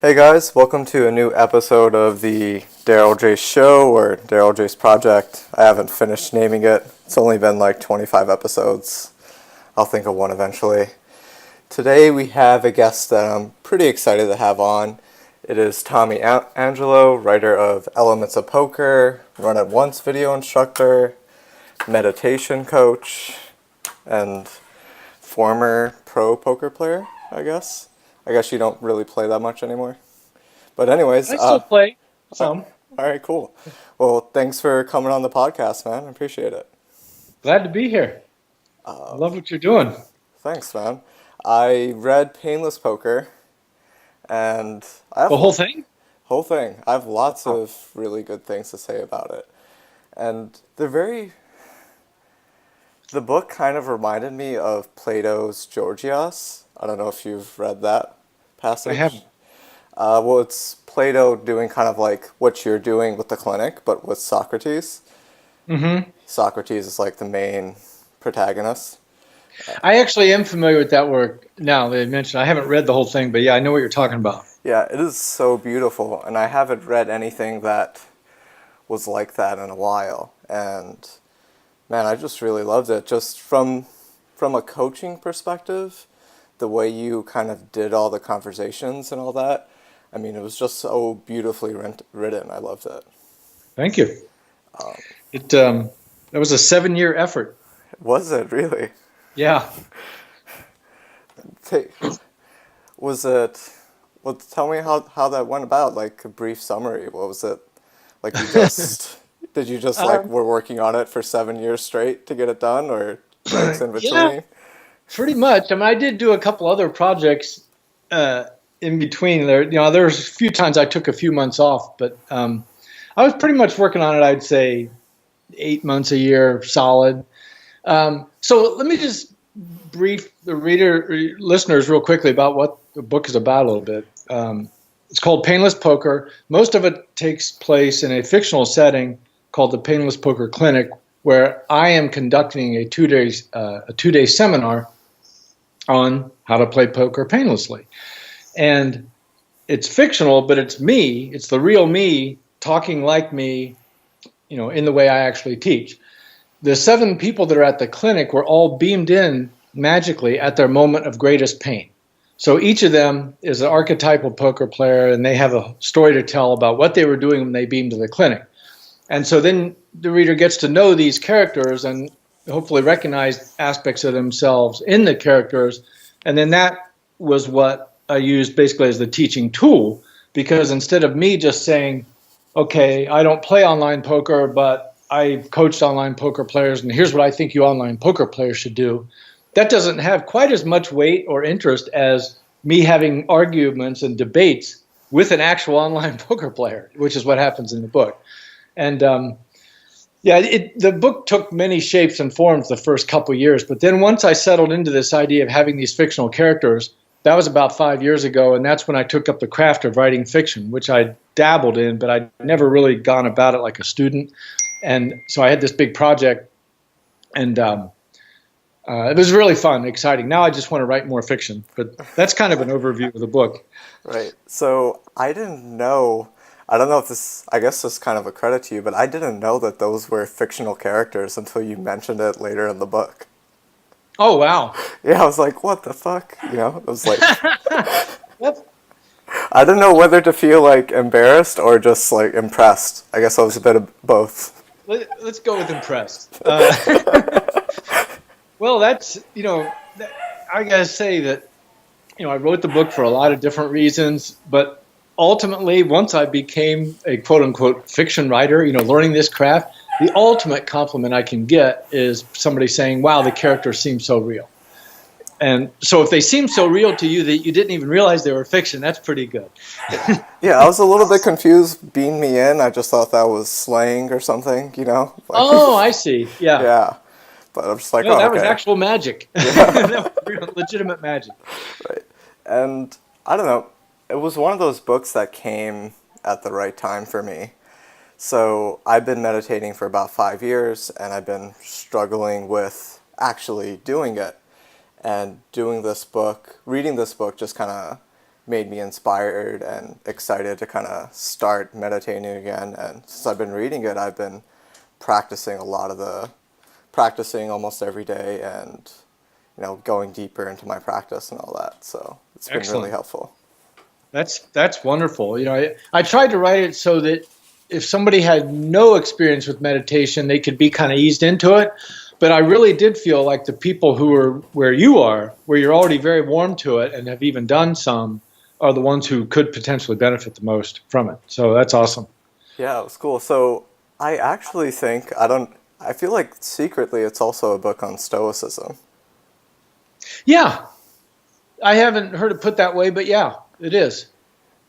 Hey guys, welcome to a new episode of the Daryl Jace Show or Daryl Jace Project. I haven't finished naming it. It's only been like 25 episodes. I'll think of one eventually. Today we have a guest that I'm pretty excited to have on. It is Angelo, writer of Elements of Poker, Run It Once video instructor, meditation coach, and former pro poker player, I guess. I guess you don't really play that much anymore. But anyways, I still play all some. right, cool. Well, thanks for coming on the podcast, man. I appreciate it. Glad to be here. I love what you're doing. Thanks, man. I read Painless Poker, and I have The whole thing? whole thing. I have lots Oh. of really good things to say about it. And they're very the book kind of reminded me of Plato's Gorgias. I don't know if you've read that I passage. haven't. Well, it's Plato doing kind of like what you're doing with the clinic, but with Socrates. hmm Socrates is like the main protagonist. I actually am familiar with that work now that you mentioned. I haven't read the whole thing, but yeah, I know what you're talking about. Yeah, it is so beautiful, and I haven't read anything that was like that in a while. And man, I just really loved it. Just from a coaching perspective, the way you kind of did all the conversations and all that. I mean, it was just so beautifully written. I loved it. Thank you. It That was a 7-year effort. Was it really? Yeah. Ta Was it? Well, tell me how that went about. Like a brief summary. What was it? Like you just did you just like Um, were working on it for 7 years straight to get it done, or breaks in yeah, between? pretty much. I mean, I did do a couple other projects uh, in between there. There was a few times I took a few months off, but I was pretty much working on it, I'd say 8 months a year, solid. So let me just brief the listeners real quickly about what the book is about a little bit. It's called Painless Poker. Most of it takes place in a fictional setting called the Painless Poker Clinic, where I am conducting a 2-day seminar on how to play poker painlessly. And it's fictional, but it's me. It's the real me talking like me, in the way I actually teach. The 7 people that are at the clinic were all beamed in magically at their moment of greatest pain. So each of them is an archetypal poker player, and they have a story to tell about what they were doing when they beamed to the clinic. And so then the reader gets to know these characters and hopefully recognize aspects of themselves in the characters. And then that was what I used basically as the teaching tool, because instead of me just saying, okay, I don't play online poker, but I coached online poker players, and here's what I think you online poker players should do. That doesn't have quite as much weight or interest as me having arguments and debates with an actual online poker player, which is what happens in the book. And yeah, the book took many shapes and forms the first couple years, but then once I settled into this idea of having these fictional characters, that was about 5 years ago, and that's when I took up the craft of writing fiction, which I dabbled in, but I'd never really gone about it like a student. And so I had this big project, and it was really fun, exciting. Now I just want to write more fiction, but that's kind of an overview of the book. Right. So I didn't know. I don't know if this. I guess this is kind of a credit to you, but I didn't know that those were fictional characters until you mentioned it later in the book. Oh, wow. Yeah, I was like, what the fuck? It was like Well, I didn't know whether to feel like embarrassed or just like impressed. I guess I was a bit of both. let's go with impressed. Well, I gotta say that, I wrote the book for a lot of different reasons, but ultimately, once I became a quote unquote fiction writer, learning this craft, the ultimate compliment I can get is somebody saying, wow, the characters seem so real. And so if they seem so real to you that you didn't even realize they were fiction, that's pretty good. Yeah, I was a little bit confused. Beam me in. I just thought that was slang or something. Like Oh, I see. Yeah. yeah. But I'm just like, No, oh, that was okay. actual magic. That was real, legitimate magic. Right. And I don't know. It was one of those books that came at the right time for me. So I've been meditating for about 5 years, and I've been struggling with actually doing it. And doing this book, reading this book, just kind of made me inspired and excited to kind of start meditating again. And since I've been reading it, I've been practicing practicing almost every day, and going deeper into my practice and all that. So it's been really Excellent. helpful. That's wonderful. I tried to write it so that if somebody had no experience with meditation, they could be kind of eased into it. But I really did feel like the people who are where you are, where you're already very warm to it and have even done some, are the ones who could potentially benefit the most from it. So that's awesome. Yeah, it was cool. So I actually think I feel like secretly it's also a book on Stoicism. Yeah, I haven't heard it put that way, but yeah, it is.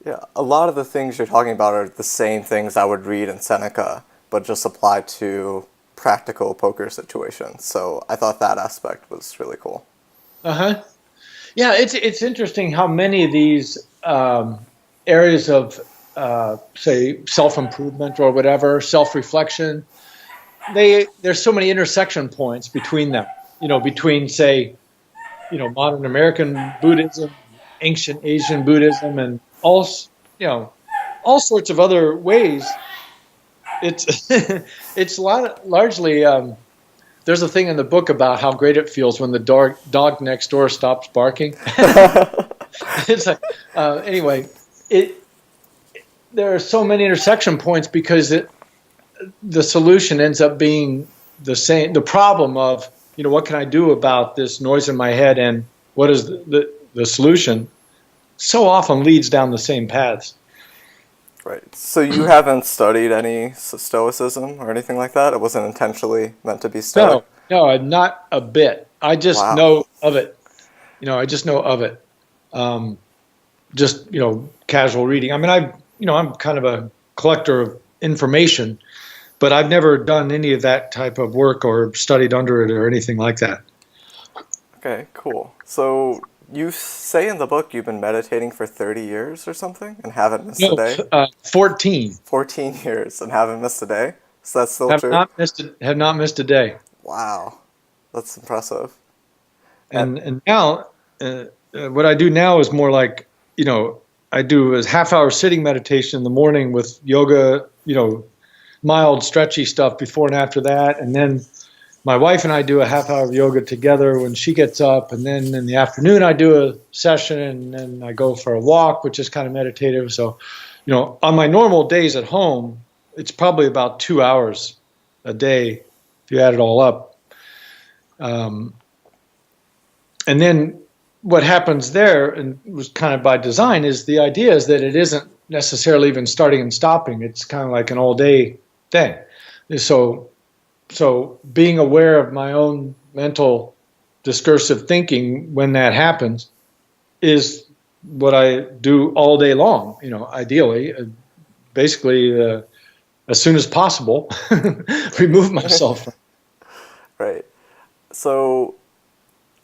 Yeah, a lot of the things you're talking about are the same things I would read in Seneca, but just applied to practical poker situations. So I thought that aspect was really cool. Uh-huh. Yeah, it's interesting how many of these areas of say self-improvement or whatever, self-reflection, there's so many intersection points between them. Between say, modern American Buddhism, ancient Asian Buddhism, and all sorts of other ways. It's it's largely there's a thing in the book about how great it feels when the dog next door stops barking. It's like anyway, it there are so many intersection points because the solution ends up being the same. The problem of what can I do about this noise in my head, and what is the solution? So often leads down the same paths. Right. So you haven't studied any Stoicism or anything like that? It wasn't intentionally meant to be Stoic? No, not a bit. I just Wow. know of it. I just know of it. Just casual reading. I mean, I'm kind of a collector of information, but I've never done any of that type of work or studied under it or anything like that. Okay, cool. So you say in the book you've been meditating for 30 years or something and haven't missed a No, day? 14. 14 years and haven't missed a day? So that's still Have true? not missed have not missed a day. Wow. That's impressive. And And now what I do now is more like I do a half-hour sitting meditation in the morning with yoga, mild stretchy stuff before and after that, and then my wife and I do a half hour of yoga together when she gets up, and then in the afternoon I do a session, and then I go for a walk, which is kind of meditative. So, on my normal days at home, it's probably about 2 hours a day if you add it all up. And then what happens there, and was kind of by design, is the idea is that it isn't necessarily even starting and stopping. It's kind of like an all day thing. So being aware of my own mental discursive thinking when that happens is what I do all day long, ideally, basically as soon as possible, remove myself from. right. So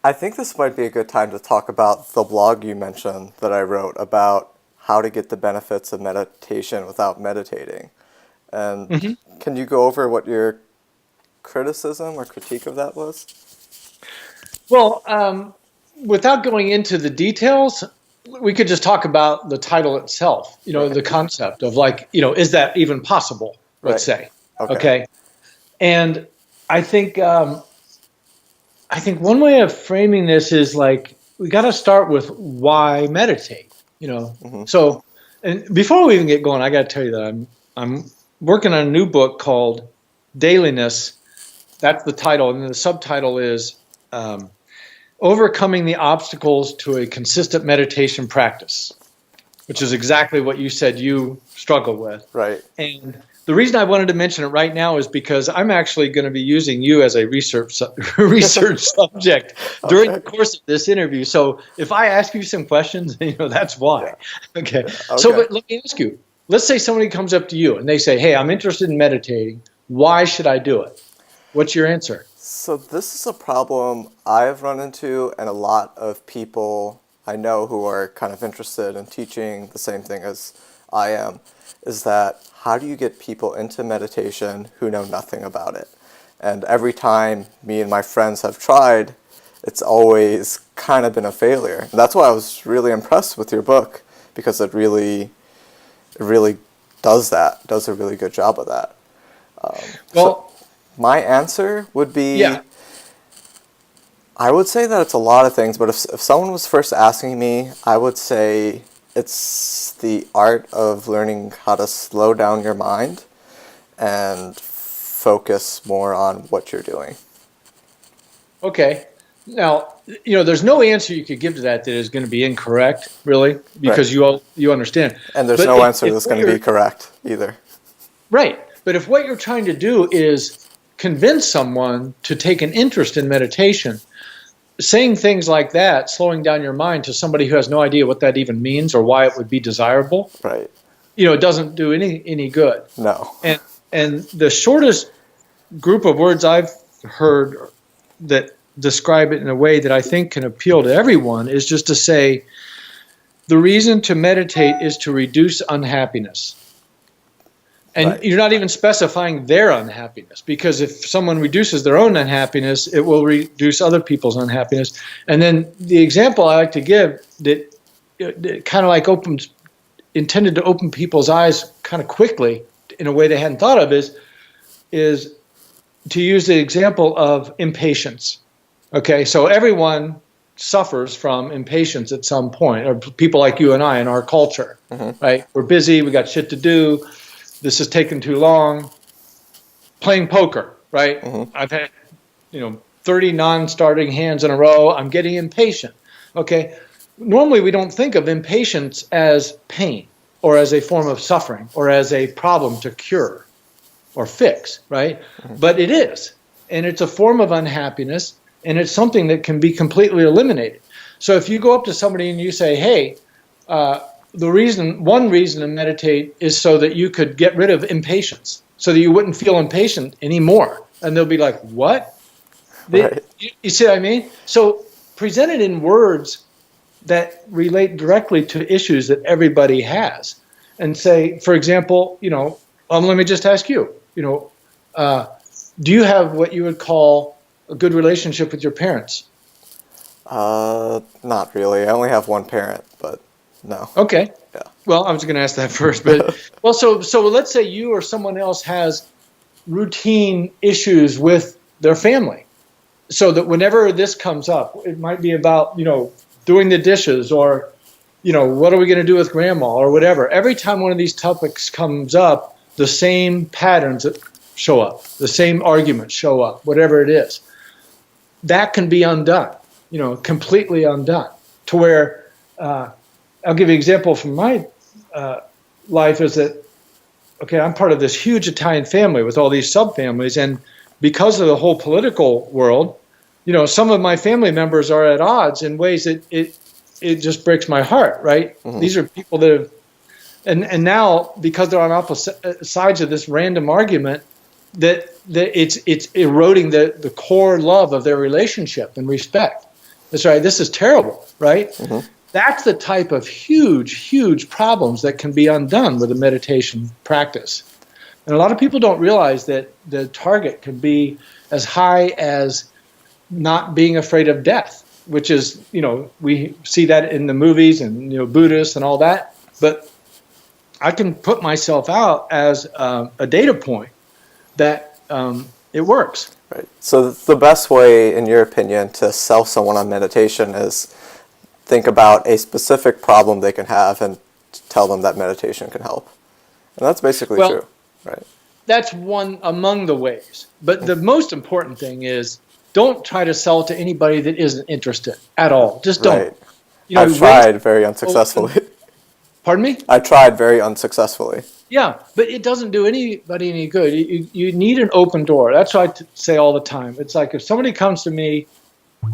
I think this might be a good time to talk about the blog you mentioned that I wrote about how to get the benefits of meditation without meditating. And Mhm. can you go over what your criticism or critique of that was? Well, without going into the details, we could just talk about the title itself, Right. the concept of is that even possible, let's Right. say. Okay. Okay. And I think one way of framing this is like we got to start with why meditate, Hmm. So, and before we even get going, I got to tell you that I'm working on a new book called Dailiness. That's the title, and then the subtitle is Overcoming the Obstacles to a Consistent Meditation Practice, which is exactly what you said you struggle with. Right. And the reason I wanted to mention it right now is because I'm actually going to be using you as a research subject during the course of this interview. So if I ask you some questions, that's why. Yeah. Okay. Yeah. So, Okay. but let me ask you. Let's say somebody comes up to you and they say, "Hey, I'm interested in meditating. Why should I do it?" What's your answer? So this is a problem I've run into, and a lot of people I know who are kind of interested in teaching the same thing as I am, is that how do you get people into meditation who know nothing about it? And every time me and my friends have tried, it's always kind of been a failure. And that's why I was really impressed with your book, because it really does that, does a really good job of that. Well, So my answer would be, yeah. I would say that it's a lot of things, but if someone was first asking me, I would say it's the art of learning how to slow down your mind and focus more on what you're doing. Okay. Now, there's no answer you could give to that is going to be incorrect, really, Right. because you understand. And there's But no answer if that's what going to be you're correct either. right, but if what you're trying to do is convince someone to take an interest in meditation, saying things like that, slowing down your mind to somebody who has no idea what that even means or why it would be desirable, Right. it doesn't do any good. No. And and the shortest group of words I've heard that describe it in a way that I think can appeal to everyone is just to say the reason to meditate is to reduce unhappiness. And Right. you're not even specifying their unhappiness, because if someone reduces their own unhappiness, it will reduce other people's unhappiness. And then the example I like to give that kind of like intended to open people's eyes kind of quickly in a way they hadn't thought of is to use the example of impatience. Okay, so everyone suffers from impatience at some point, or people like you and I in our culture, right? We're busy, we got shit to do, this has taken too long. Playing poker, right? I've had, 30 non-starting hands in a row. I'm getting impatient. Okay, normally we don't think of impatience as pain or as a form of suffering or as a problem to cure or fix, right? But it is, and it's a form of unhappiness, and it's something that can be completely eliminated. So if you go up to somebody and you say, hey, one reason to meditate is so that you could get rid of impatience, so that you wouldn't feel impatient anymore. And they'll be like, what? Right. You see what I mean? So present it in words that relate directly to issues that everybody has. And say, for example, let me just ask you, do you have what you would call a good relationship with your parents? Not really. I only have one parent, but no. Okay. Yeah. Well, I was going to ask that first, but well, so let's say you or someone else has routine issues with their family, so that whenever this comes up, it might be about doing the dishes, or what are we going to do with grandma, or whatever. Every time one of these topics comes up, the same patterns show up, the same arguments show up, whatever it is. That can be undone, completely undone, to where I'll give you an example from my life is that, okay, I'm part of this huge Italian family with all these subfamilies, and because of the whole political world, some of my family members are at odds in ways that it just breaks my heart, right? These are people that have, and now because they're on opposite sides of this random argument, that it's eroding the core love of their relationship and respect. That's right. This is terrible, right? That's the type of huge problems that can be undone with a meditation practice. And a lot of people don't realize that the target can be as high as not being afraid of death, which is, we see that in the movies and, Buddhists and all that. But I can put myself out as a data point that it works. Right. So the best way, in your opinion, to sell someone on meditation is think about a specific problem they can have and tell them that meditation can help. And that's basically true, right? That's one among the ways. But the most important thing is don't try to sell to anybody that isn't interested at all. Just don't. Right. I've tried very unsuccessfully. Pardon me? I tried very unsuccessfully. Yeah, but it doesn't do anybody any good. You need an open door. That's what I say all the time. It's like if somebody comes to me,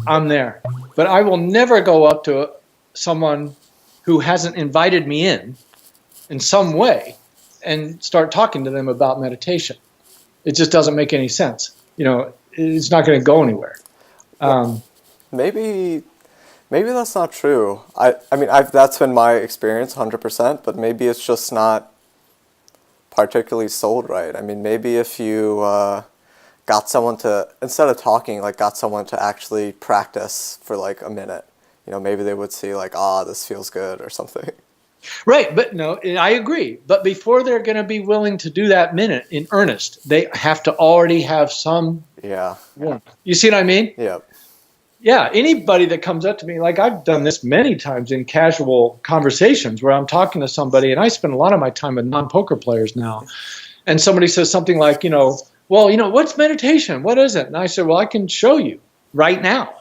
I'm there. But I will never go up to someone who hasn't invited me in some way and start talking to them about meditation. It just doesn't make any sense. It's not going to go anywhere. Maybe that's not true. I mean, that's been my experience 100%, but maybe it's just not particularly sold right. I mean, maybe if you got someone to, instead of talking, got someone to actually practice for a minute maybe they would see like, ah, this feels good or something. Right, but no, I agree. But before they're going to be willing to do that minute in earnest, they have to already have some Yeah. warmth. You see what I mean? Yeah. Yeah, anybody that comes up to me, like I've done this many times in casual conversations where I'm talking to somebody, and I spend a lot of my time with non-poker players now, and somebody says something like, well, what's meditation? What is it? And I said, well, I can show you right now.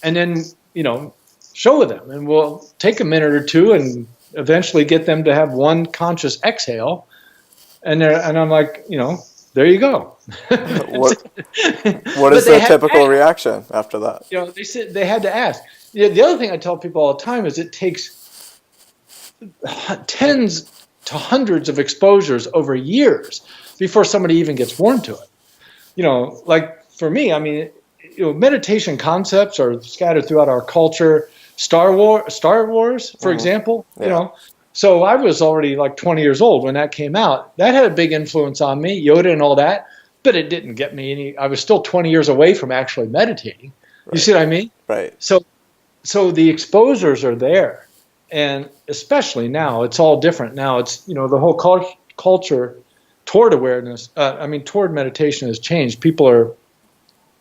And then, show them, and we'll take a minute or two and eventually get them to have one conscious exhale. And I'm like, there you go. What is their typical reaction after that? They said they had to ask. The other thing I tell people all the time is it takes tens to hundreds of exposures over years before somebody even gets warm to it. Like for me, I mean, meditation concepts are scattered throughout our culture. Star Wars, for example, So I was already like 20 years old when that came out. That had a big influence on me, Yoda and all that, but it didn't get me any. I was still 20 years away from actually meditating. Right. You see what I mean? Right. So the exposures are there, and especially now, it's all different. Now it's the whole culture toward awareness. Toward meditation has changed. People are,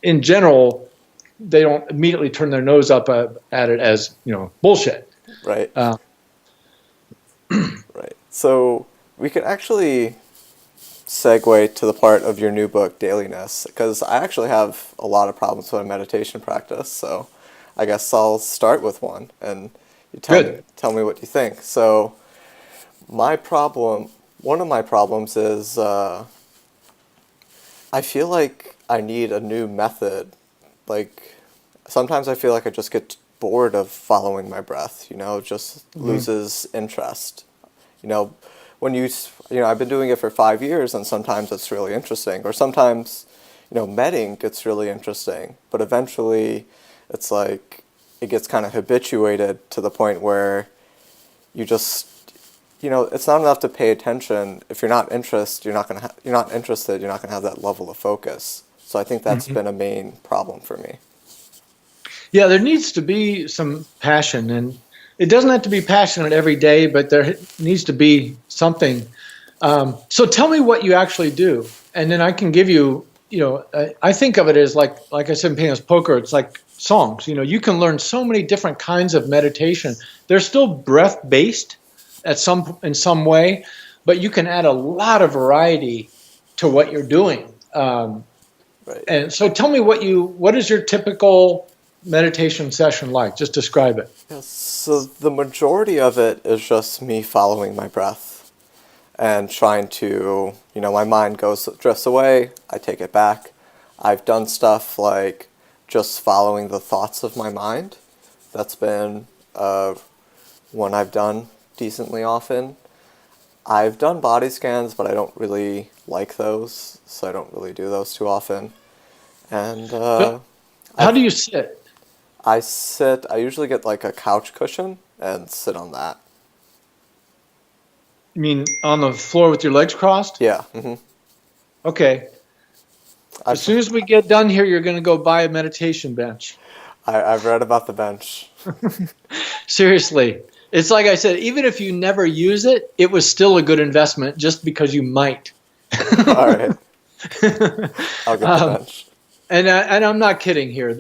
in general, they don't immediately turn their nose up at it as bullshit. Right. Right. So we could actually segue to the part of your new book, Dailiness, because I actually have a lot of problems with meditation practice. So I guess I'll start with one, and you tell me what you think. So one of my problems is I feel like I need a new method. Like sometimes I feel like I just get bored of following my breath, just loses interest. When I've been doing it for 5 years, and sometimes it's really interesting, or sometimes, medding gets really interesting, but eventually it's like it gets kind of habituated to the point where you just, it's not enough to pay attention. If you're not interested, you're not going to have that level of focus. So I think that's been a main problem for me. Yeah, there needs to be some passion, and it doesn't have to be passionate every day, but there needs to be something. So tell me what you actually do, and then I can give you, I think of it as like I said in Painless Poker, it's like songs. You can learn so many different kinds of meditation. They're still breath-based in some way, but you can add a lot of variety to what you're doing. Right. And so tell me what is your typical meditation session like? Just describe it. Yes, so the majority of it is just me following my breath and trying to, my mind drifts away, I take it back. I've done stuff like just following the thoughts of my mind. That's been one I've done decently often. I've done body scans, but I don't really like those, so I don't really do those too often. And how do you sit? I usually get like a couch cushion and sit on that. You mean on the floor with your legs crossed? Yeah. Mm-hmm. Okay. As soon as we get done here, you're going to go buy a meditation bench. I've read about the bench. Seriously. It's like I said, even if you never use it, it was still a good investment just because you might. All right. I'll get the bench. And I'm not kidding here.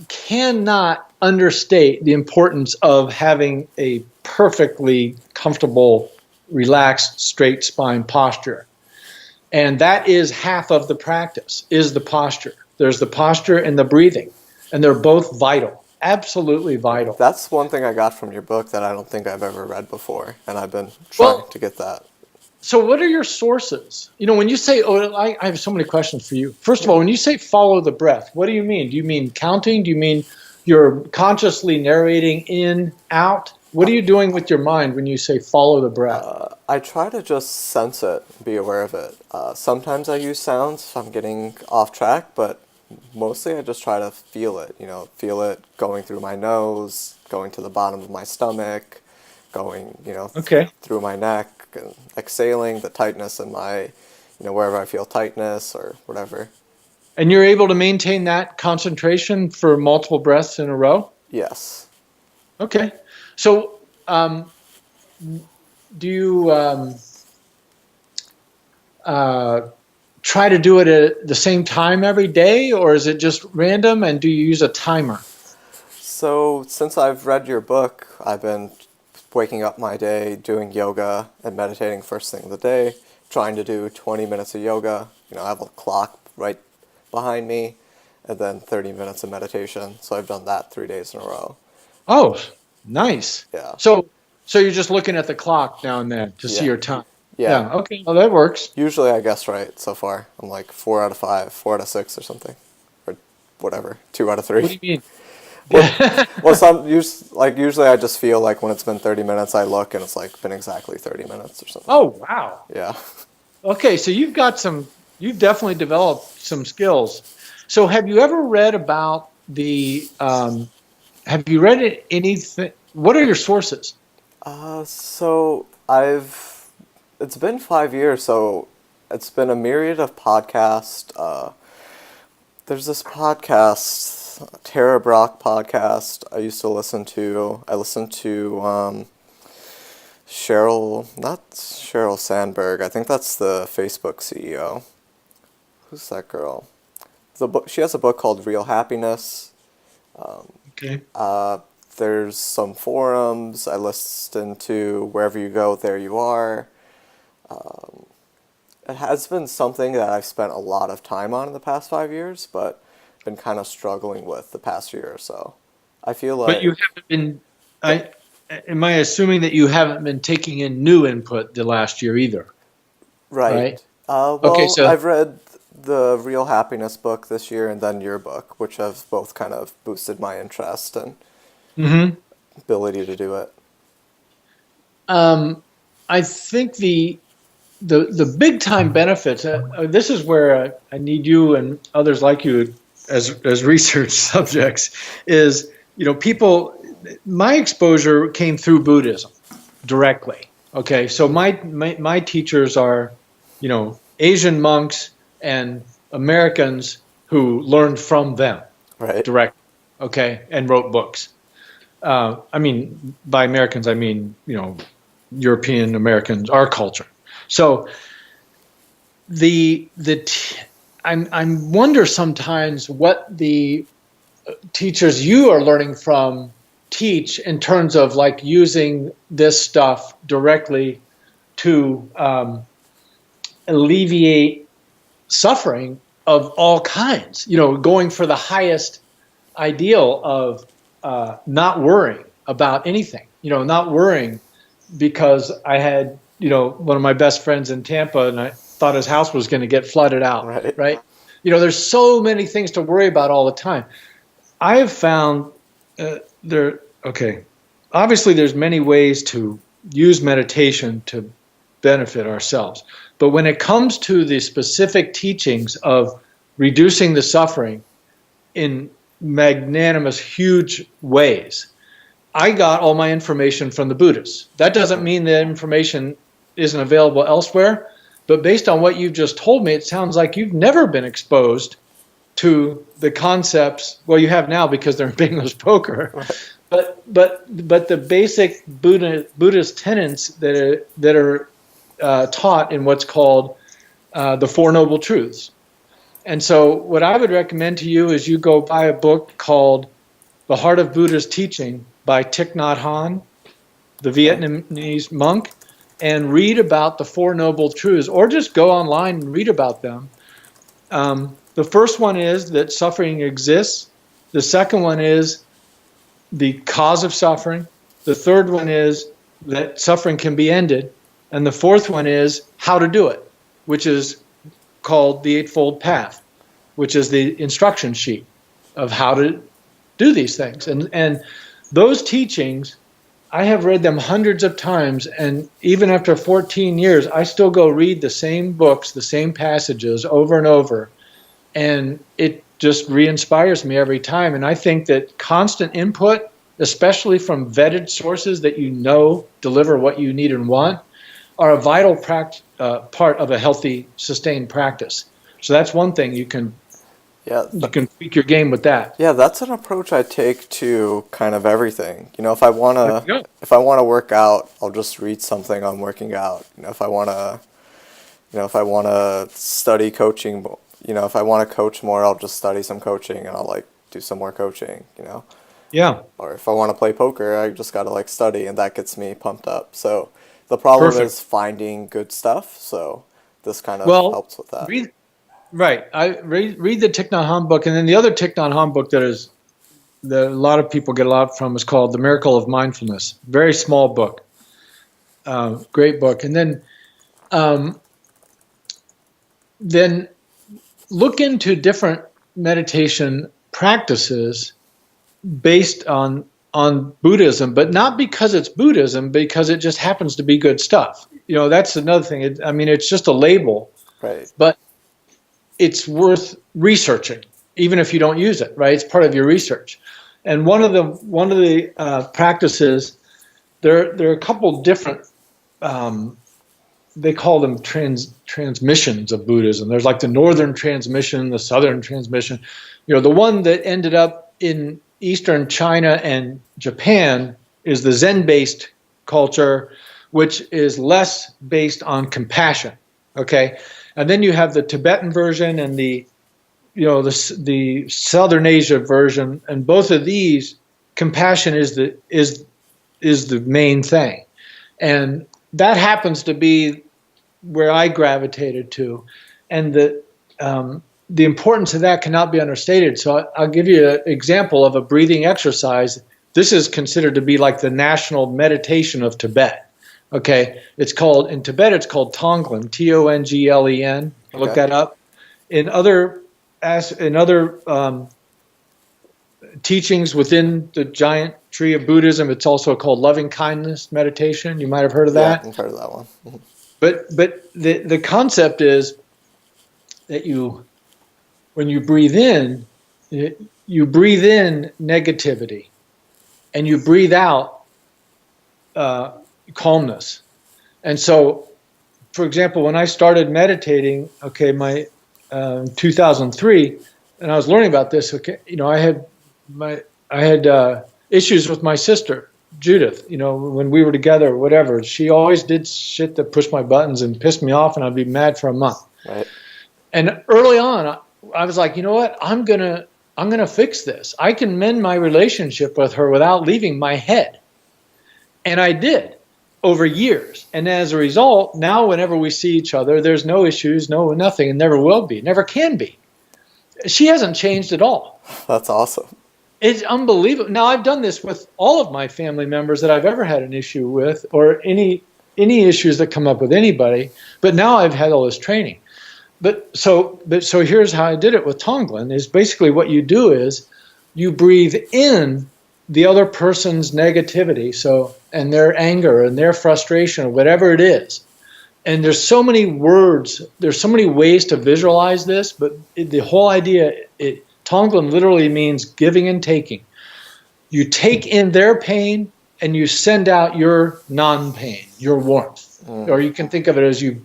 Cannot understate the importance of having a perfectly comfortable, relaxed, straight spine posture. And that is half of the practice, is the posture. There's the posture and the breathing, and they're both vital, absolutely vital. That's one thing I got from your book that I don't think I've ever read before, and I've been trying to get that. So what are your sources? When you say, I have so many questions for you. First of all, when you say follow the breath, what do you mean? Do you mean counting? Do you mean you're consciously narrating in, out? What are you doing with your mind when you say follow the breath? I try to just sense it, be aware of it. Sometimes I use sounds if I'm getting off track, but mostly I just try to feel it. Feel it going through my nose, going to the bottom of my stomach, going, through my neck, and exhaling the tightness in my, wherever I feel tightness or whatever. And you're able to maintain that concentration for multiple breaths in a row? Yes. Okay. So, do you try to do it at the same time every day, or is it just random? And do you use a timer? So, since I've read your book, I've been waking up my day doing yoga and meditating first thing of the day, trying to do 20 minutes of yoga. I have a clock right behind me, and then 30 minutes of meditation. So, I've done that 3 days in a row. Oh, nice. Yeah. So you're just looking at the clock now and then to see Yeah. your time. Yeah. Yeah. Okay. Well, that works. Usually I guess right so far. I'm like 4 out of 5, 4 out of 6 or something. Or whatever. 2 out of 3. What do you mean? Well, usually I just feel like when it's been 30 minutes, I look and it's like been exactly 30 minutes or something. Oh, wow. Yeah. Okay, so you've definitely developed some skills. So have you ever read about have you read anything, what are your sources? So it's been 5 years, so it's been a myriad of podcasts. There's this podcast, Tara Brach podcast I used to listen to. I listened to not Sheryl Sandberg. I think that's the Facebook CEO. Who's that girl? She has a book called Real Happiness. Okay. There's some forums. I listen to Wherever You Go, There You Are. It has been something that I've spent a lot of time on in the past 5 years, but been kind of struggling with the past year or so. I feel like... But you haven't been, am I assuming that you haven't been taking in new input the last year either? Right. Okay, so I've read the Real Happiness book this year and then your book, which have both kind of boosted my interest and ability to do it. I think the big time benefits. This is where I need you and others like you as research subjects. Is people. My exposure came through Buddhism directly. Okay, so my teachers are Asian monks and Americans who learned from them directly. Okay, and wrote books. I mean, by Americans, I mean European Americans, our culture. So I wonder sometimes what the teachers you are learning from teach in terms of like using this stuff directly to alleviate suffering of all kinds. Going for the highest ideal of not worrying about anything. Not worrying because I had one of my best friends in Tampa, and I thought his house was going to get flooded out. Right. There's so many things to worry about all the time. I have found obviously there's many ways to use meditation to benefit ourselves. But when it comes to the specific teachings of reducing the suffering in magnanimous, huge ways, I got all my information from the Buddhists. That doesn't mean that information isn't available elsewhere, but based on what you've just told me, it sounds like you've never been exposed to the concepts. Well, you have now because they're in Bingo's poker, but the basic Buddhist tenets that are taught in what's called the Four Noble Truths. And so what I would recommend to you is you go buy a book called The Heart of Buddha's Teaching by Thich Nhat Hanh, the Vietnamese monk, and read about the Four Noble Truths, or just go online and read about them. The first one is that suffering exists. The second one is the cause of suffering. The third one is that suffering can be ended. And the fourth one is how to do it, which is called the Eightfold Path, which is the instruction sheet of how to do these things. And those teachings, I have read them hundreds of times, and even after 14 years, I still go read the same books, the same passages over and over, and it just re-inspires me every time. And I think that constant input, especially from vetted sources that deliver what you need and want, are a vital part of a healthy, sustained practice. So that's one thing you can Yeah. You can tweak your game with that. Yeah, that's an approach I take to kind of everything. If There you go. I wanna work out, I'll just read something on working out. If I wanna study coaching, if I wanna coach more, I'll just study some coaching and I'll like do some more coaching. Yeah, Or if I wanna play poker, I just gotta like study and that gets me pumped up. So the problem perfect. is finding good stuff. So this kind of Well, helps with that. right. I read the Thich Nhat Hanh book, and then the other Thich Nhat Hanh book that a lot of people get a lot from is called The Miracle of Mindfulness. Very small book, great book. And then look into different meditation practices based on Buddhism, but not because it's Buddhism, because it just happens to be good stuff. That's another thing. It's just a label, Right. but it's worth researching, even if you don't use it. Right? It's part of your research. And one of the practices, there are a couple different. They call them transmissions of Buddhism. There's like the northern transmission, the southern transmission. The one that ended up in Eastern China and Japan is the Zen-based culture, which is less based on compassion. Okay, and then you have the Tibetan version and the Southern Asia version, and both of these, compassion is the main thing, and that happens to be where I gravitated to, and the importance of that cannot be understated. So I'll give you an example of a breathing exercise. This is considered to be like the national meditation of Tibet. Okay, in Tibet it's called Tonglen, Tonglen. Look Okay. that up. In other teachings within the giant tree of Buddhism, it's also called loving kindness meditation. You might have heard of Yeah, that. I've heard of that one. Mhm. But the concept is that when you breathe in negativity, and you breathe out calmness. And so, for example, when I started meditating, 2003, and I was learning about this. Okay, I had issues with my sister Judith. When we were together, or whatever, she always did shit that pushed my buttons and pissed me off, and I'd be mad for a month. Right. And early on, I was like, you know what? I'm gonna fix this. I can mend my relationship with her without leaving my head. And I did over years. And as a result, now whenever we see each other, there's no issues, nothing, and never will be, never can be. She hasn't changed at all. That's awesome. It's unbelievable. Now, I've done this with all of my family members that I've ever had an issue with, or any issues that come up with anybody. But now I've had all this training. But so here's how I did it with Tonglen. Is basically what you do is you breathe in the other person's negativity, and their anger and their frustration, or whatever it is. And there's so many words, there's so many ways to visualize this, but the whole idea, Tonglen literally means giving and taking. You take in their pain and you send out your non-pain, your warmth. Or you can think of it as you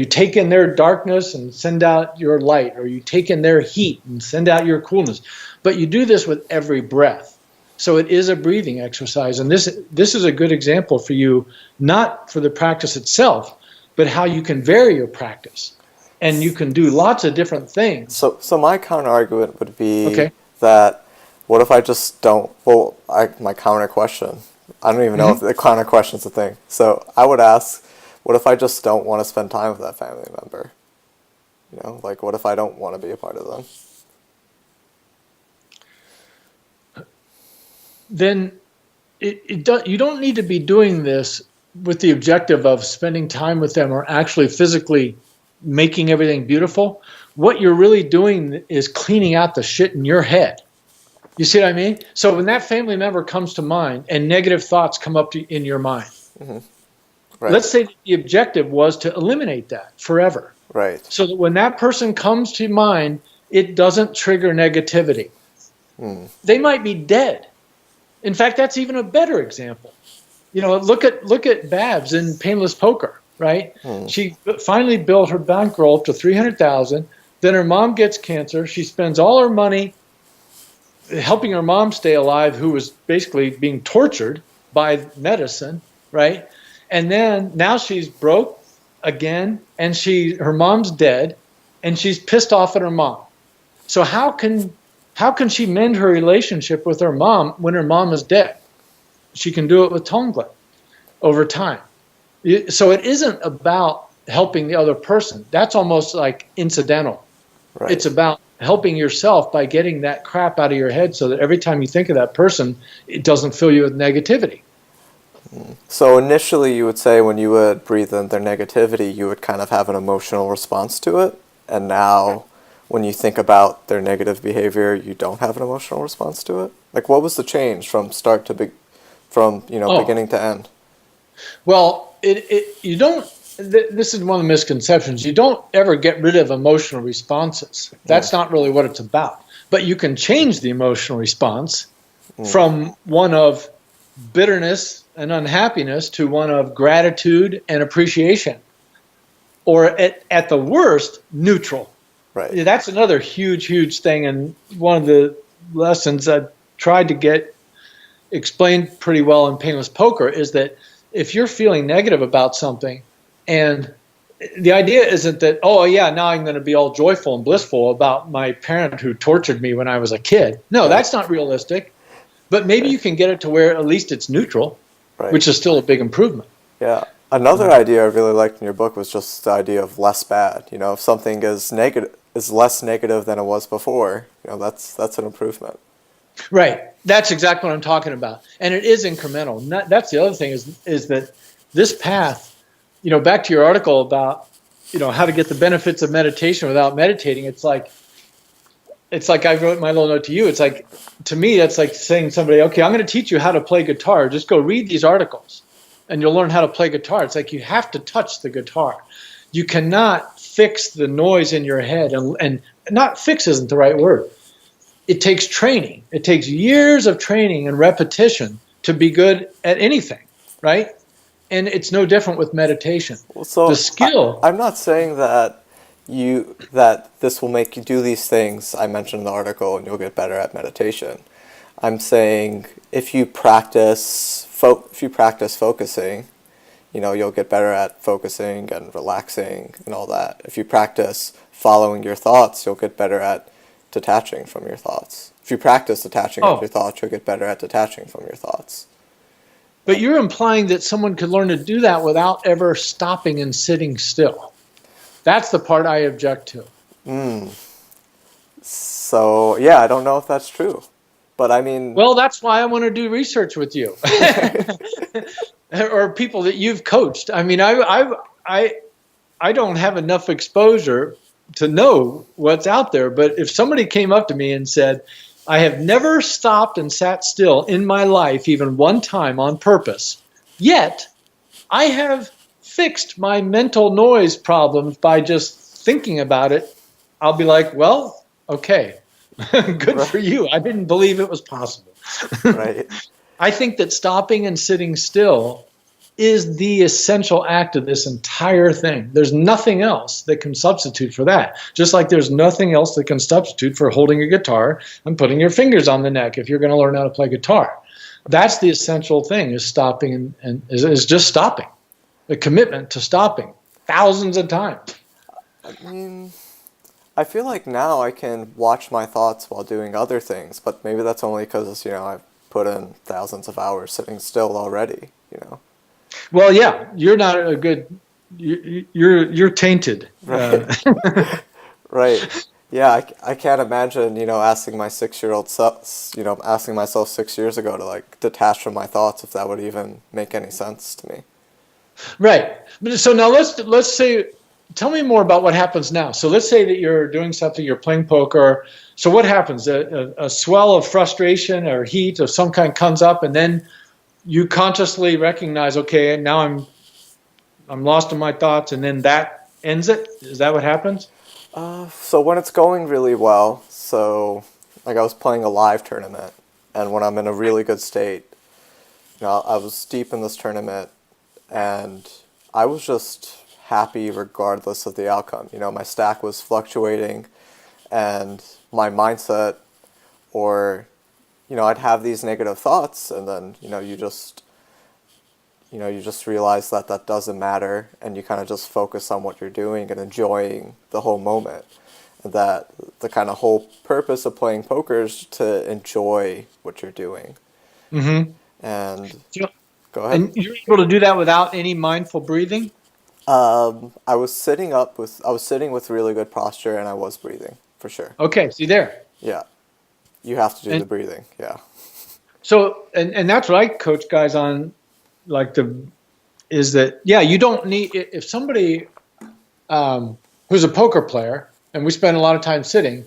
take in their darkness and send out your light, or you take in their heat and send out your coolness. But you do this with every breath. So it is a breathing exercise, and this is a good example for you, not for the practice itself, but how you can vary your practice, and you can do lots of different things. So my counter argument would be Okay. that what if I just don't? Well, my counter question. I don't even know if the counter question's a thing. So I would ask, what if I just don't want to spend time with that family member? Like what if I don't want to be a part of them? Then you don't need to be doing this with the objective of spending time with them or actually physically making everything beautiful. What you're really doing is cleaning out the shit in your head. You see what I mean? So when that family member comes to mind and negative thoughts come up in your mind, Right. let's say that the objective was to eliminate that forever. Right. So that when that person comes to mind, it doesn't trigger negativity. They might be dead. In fact, that's even a better example. Look at Babs in Painless Poker, right? She finally built her bankroll up to $300,000. Then her mom gets cancer. She spends all her money helping her mom stay alive, who was basically being tortured by medicine, right? And then now she's broke again, and her mom's dead, and she's pissed off at her mom. So how can she mend her relationship with her mom when her mom is dead? She can do it with Tonglen over time. So it isn't about helping the other person. That's almost like incidental. Right. It's about helping yourself by getting that crap out of your head so that every time you think of that person, it doesn't fill you with negativity. So initially you would say when you would breathe in their negativity, you would kind of have an emotional response to it. And now when you think about their negative behavior, you don't have an emotional response to it? Like, what was the change from start to beginning to end? Well, you don't. This is one of the misconceptions. You don't ever get rid of emotional responses. That's not really what it's about. But you can change the emotional response from one of bitterness and unhappiness to one of gratitude and appreciation, or at the worst, neutral. Right. That's another huge thing, and one of the lessons I tried to get explained pretty well in Painless Poker is that if you're feeling negative about something, and the idea isn't that, oh yeah, now I'm going to be all joyful and blissful about my parent who tortured me when I was a kid. No, that's not realistic. But maybe you can get it to where at least it's neutral, which is still a big improvement. Yeah. Another idea I really liked in your book was just the idea of less bad. If something is less negative than it was before, that's an improvement. Right. That's exactly what I'm talking about. And it is incremental. That's the other thing is that this path, back to your article about, how to get the benefits of meditation without meditating. It's like I wrote my little note to you. It's like, to me, that's like saying to somebody, okay, I'm going to teach you how to play guitar. Just go read these articles and you'll learn how to play guitar. It's like you have to touch the guitar. You cannot fix the noise in your head. And not fix isn't the right word. It takes training. It takes years of training and repetition to be good at anything, right? And it's no different with meditation. So the skill. I'm not saying that this will make you do these things I mentioned in the article and you'll get better at meditation. I'm saying if you practice focusing, you'll get better at focusing and relaxing and all that. If you practice following your thoughts, you'll get better at detaching from your thoughts. If you practice detaching from your thoughts, you'll get better at detaching from your thoughts. But you're implying that someone could learn to do that without ever stopping and sitting still. That's the part I object to. So, yeah, I don't know if that's true. But I mean... Well, that's why I want to do research with you. Or people that you've coached. I mean, I don't have enough exposure to know what's out there. But if somebody came up to me and said, I have never stopped and sat still in my life, even one time on purpose, yet I have fixed my mental noise problems by just thinking about it, I'll be like, well, okay, good for you. I didn't believe it was possible. Right. I think that stopping and sitting still is the essential act of this entire thing. There's nothing else that can substitute for that. Just like there's nothing else that can substitute for holding a guitar and putting your fingers on the neck if you're going to learn how to play guitar. That's the essential thing, is stopping and is just stopping. The commitment to stopping thousands of times. I mean, I feel like now I can watch my thoughts while doing other things, but maybe that's only because, I've put in thousands of hours sitting still already, Well, yeah, you're not a good. You're tainted. Right. Right. Yeah, I can't imagine, asking my 6-year-old self, asking myself 6 years ago to detach from my thoughts, if that would even make any sense to me. Right. So now let's say, tell me more about what happens now. So let's say that you're doing something, you're playing poker. So what happens? A swell of frustration or heat of some kind comes up, and then you consciously recognize, okay, now I'm lost in my thoughts, and then that ends it? Is that what happens? So when it's going really well, I was playing a live tournament, and when I'm in a really good state, I was deep in this tournament, and I was just happy regardless of the outcome. My stack was fluctuating. and my mindset, or I'd have these negative thoughts, and then you just realize that that doesn't matter, and you kind of just focus on what you're doing and enjoying the whole moment. And that the kind of whole purpose of playing poker is to enjoy what you're doing. Mm-hmm. And So, go ahead. and you're able to do that without any mindful breathing? I was sitting with really good posture, and I was breathing for sure. Okay, see there. Yeah, you have to do the And breathing. Yeah. so, and that's what I coach guys on, like is that, yeah, you don't need, if somebody who's a poker player, and we spend a lot of time sitting,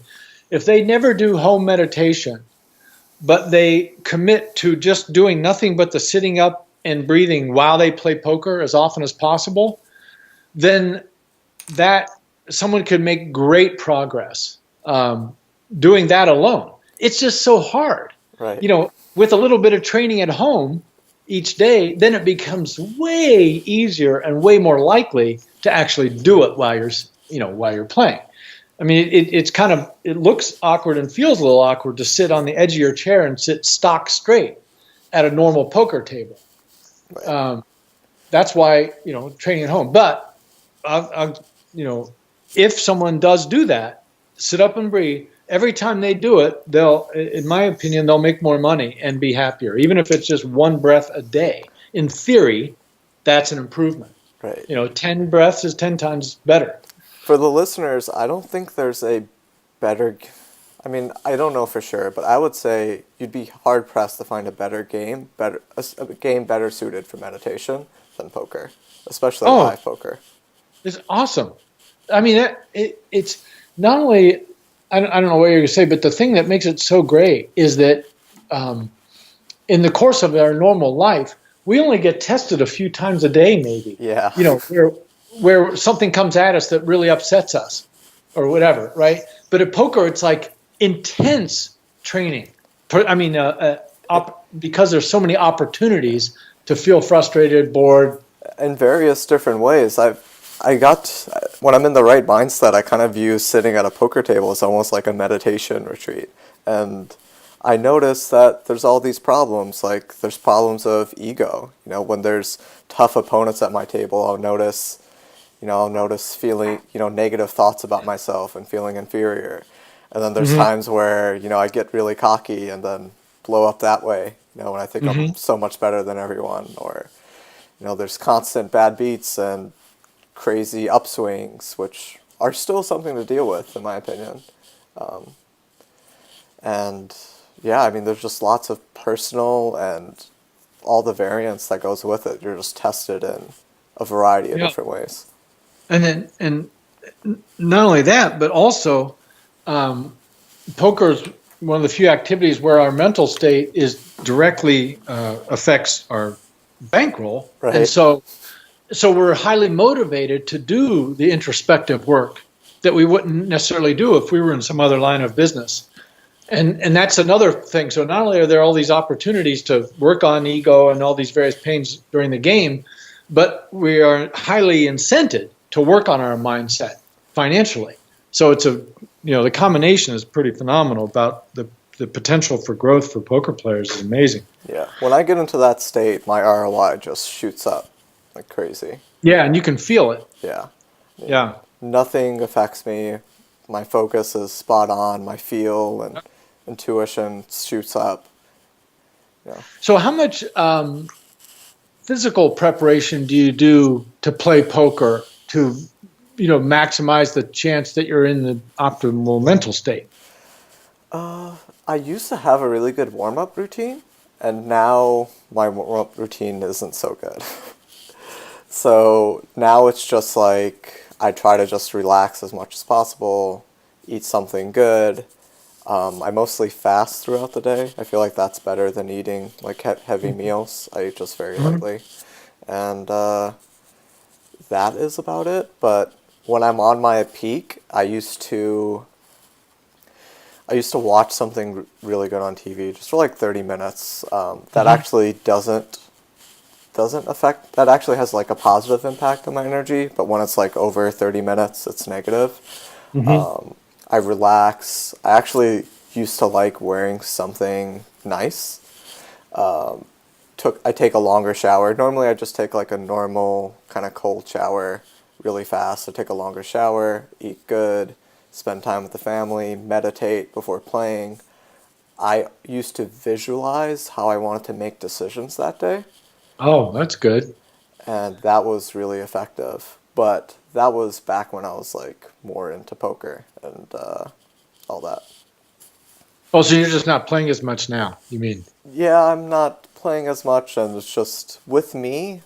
if they never do home meditation, but they commit to just doing nothing but the sitting up and breathing while they play poker as often as possible, then that someone could make great progress doing that alone. It's just so hard. Right. With a little bit of training at home each day, then it becomes way easier and way more likely to actually do it while you're playing. I mean, it looks awkward and feels a little awkward to sit on the edge of your chair and sit stock straight at a normal poker table. Right. That's why, training at home. But, if someone does do that, sit up and breathe, every time they do it, in my opinion, they'll make more money and be happier, even if it's just one breath a day. In theory, that's an improvement. Right. 10 breaths is 10 times better. For the listeners, I don't think there's a better. I mean, I don't know for sure, but I would say you'd be hard pressed to find a game better suited for meditation than poker, especially live poker. It's awesome. I mean, it's not only, I don't know what you're going to say, but the thing that makes it so great is that in the course of our normal life, we only get tested a few times a day, maybe. Yeah. Where something comes at us that really upsets us or whatever, right? But at poker, it's like intense training. Because there's so many opportunities to feel frustrated, bored. In various different ways. When I'm in the right mindset, I kind of view sitting at a poker table as almost like a meditation retreat. And I notice that there's all these problems, like there's problems of ego. When there's tough opponents at my table, I'll notice feeling, negative thoughts about myself and feeling inferior. And then there's times where, I get really cocky and then blow up that way, when I think I'm so much better than everyone. Or, there's constant bad beats and crazy upswings, which are still something to deal with, in my opinion. And yeah, I mean, there's just lots of personal and all the variance that goes with it. You're just tested in a variety of different ways. And not only that, but also poker is one of the few activities where our mental state is directly affects our bankroll. Right. And so we're highly motivated to do the introspective work that we wouldn't necessarily do if we were in some other line of business. And that's another thing. So not only are there all these opportunities to work on ego and all these various pains during the game, but we are highly incented to work on our mindset financially. So it's the combination is pretty phenomenal. About the potential for growth for poker players is amazing. Yeah. When I get into that state, my ROI just shoots up like crazy. Yeah, and you can feel it. Yeah. Yeah. Nothing affects me. My focus is spot on. My feel and intuition shoots up. Yeah. So how much physical preparation do you do to play poker to, maximize the chance that you're in the optimal mental state? I used to have a really good warm-up routine, and now my warm-up routine isn't so good. So now it's just like I try to just relax as much as possible, eat something good. I mostly fast throughout the day. I feel like that's better than eating like heavy meals. I eat just very lightly. And that is about it. But when I'm on my peak, I used to watch something really good on TV just for like 30 minutes. That actually doesn't affect, that actually has like a positive impact on my energy, but when it's like over 30 minutes, it's negative. I relax. I actually used to like wearing something nice. I take a longer shower. Normally I just take like a normal kind of cold shower really fast. I take a longer shower, eat good, spend time with the family, meditate before playing. I used to visualize how I wanted to make decisions that day, Oh, that's good. and that was really effective. But that was back when I was like more into poker and all that. Oh, so you're just not playing as much now, you mean? Yeah, I'm not playing as much, and it's just with me,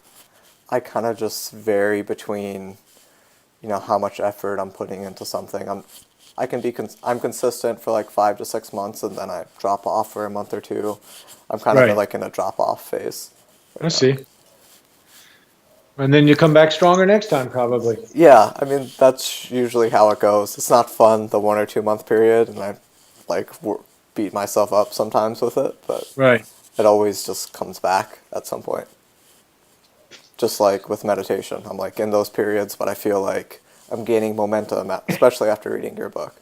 I kind of just vary between, how much effort I'm putting into something. I'm consistent for like 5 to 6 months, and then I drop off for a month or two. I'm kind of Right. like in a drop off phase I right now. see. And then you come back stronger next time, probably. Yeah, I mean that's usually how it goes. It's not fun the 1 or 2 month period, and I like beat myself up sometimes with it, but Right. it always just comes back at some point. Just like with meditation, I'm like in those periods, but I feel like I'm gaining momentum, especially after reading your book.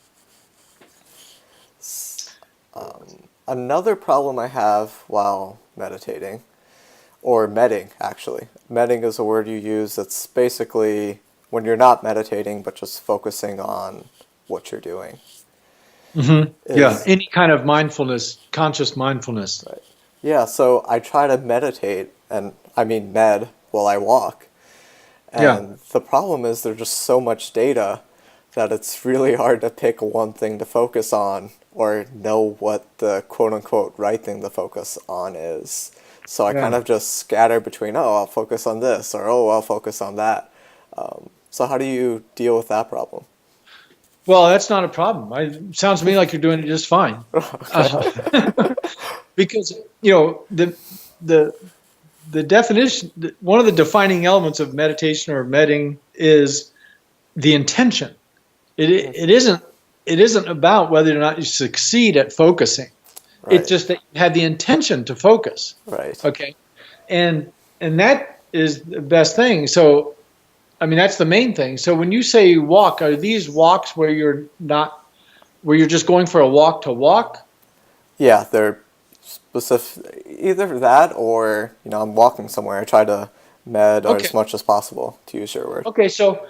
Another problem I have while meditating, or medding actually. Medding is a word you use that's basically when you're not meditating but just focusing on what you're doing. Yeah. Is Any kind of mindfulness, conscious mindfulness. right. Yeah, so I try to meditate, and I mean med, while I walk. Yeah. And the problem is there's just so much data that it's really hard to pick one thing to focus on or know what the quote unquote right thing to focus on is. So I kind Yeah. of just scatter between, oh, I'll focus on this, or oh, I'll focus on that. So how do you deal with that problem? Well, that's not a problem. Sounds to me like you're doing it just fine. Okay. Uh, because the the definition, one of the defining elements of meditation or medding is the intention. It isn't about whether or not you succeed at focusing. It's Right, just that you have the intention to focus. right. Okay, and that is the best thing. So I mean that's the main thing. So when you say walk, are these walks where you're just going for a walk to walk? Yeah, they're specific, either that or, I'm walking somewhere. I try to med or Okay. as much as possible, to use your word. Okay. So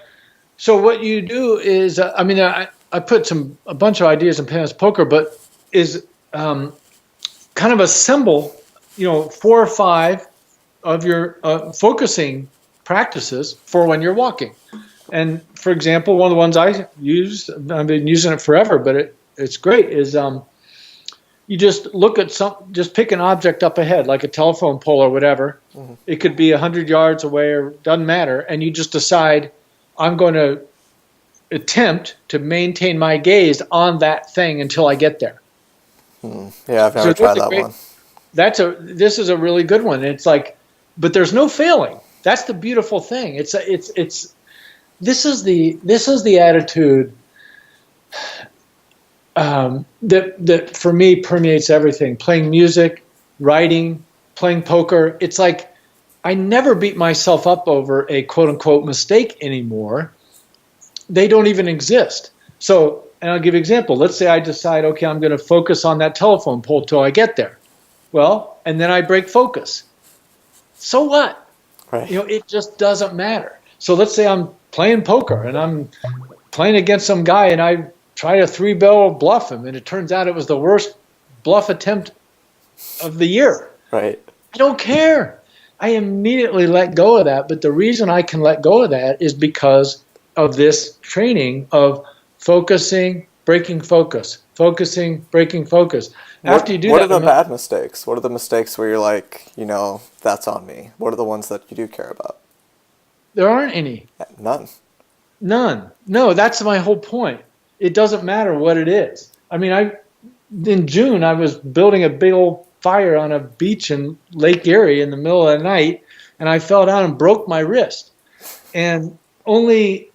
what you do is, I mean, I put a bunch of ideas in Pan's Poker, but is kind of assemble, 4 or 5 of your focusing practices for when you're walking. And for example, one of the ones I used, I've been using it forever, but it's great, is you just look at just pick an object up ahead, like a telephone pole or whatever. Hmm. It could be 100 yards away or doesn't matter. And you just decide, I'm going to attempt to maintain my gaze on that thing until I get there. Yeah, I've never So tried that one. this is a really good one. It's like, but there's no failing. That's the beautiful thing. This is the attitude that for me permeates everything. Playing music, writing, playing poker. It's like I never beat myself up over a quote unquote mistake anymore. They don't even exist. So, and I'll give you an example. Let's say I decide, okay, I'm going to focus on that telephone pole till I get there. Well, and then I break focus. So what? Right, It just doesn't matter. So let's say I'm playing poker and I'm playing against some guy and I try to 3-barrel bluff him, and it turns out it was the worst bluff attempt of the year. right. I don't care. I immediately let go of that. But the reason I can let go of that is because of this training of focusing, breaking focus, focusing, breaking focus. After you do What that, are the bad mistakes? What are the mistakes where you're like, that's on me? What are the ones that you do care about? there aren't any. None. None. No, that's my whole point. It doesn't matter what it is. I mean, in June, I was building a big old fire on a beach in Lake Erie in the middle of the night, and I fell down and broke my wrist. And only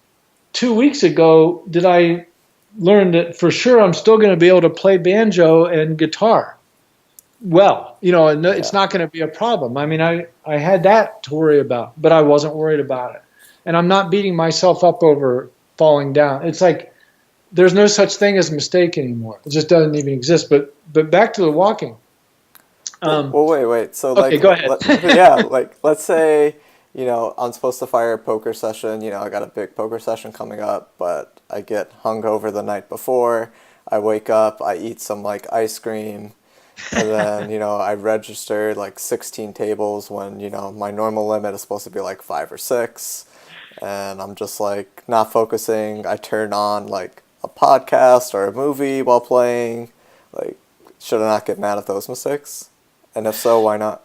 2 weeks ago did I learn that for sure I'm still going to be able to play banjo and guitar. Well, and it's Yeah. not going to be a problem. I mean, I had that to worry about, but I wasn't worried about it. And I'm not beating myself up over falling down. It's like there's no such thing as a mistake anymore. It just doesn't even exist. But back to the walking. Well, wait. So, Okay, like, go ahead. yeah, like, let's say, I'm supposed to fire a poker session. I got a big poker session coming up, but I get hungover the night before. I wake up, I eat some, like, ice cream, and then, I registered, like, 16 tables when, my normal limit is supposed to be, like, 5 or 6. And I'm just, like, not focusing. I turn on, like, a podcast or a movie while playing. Like, should I not get mad at those mistakes? And if so, why not?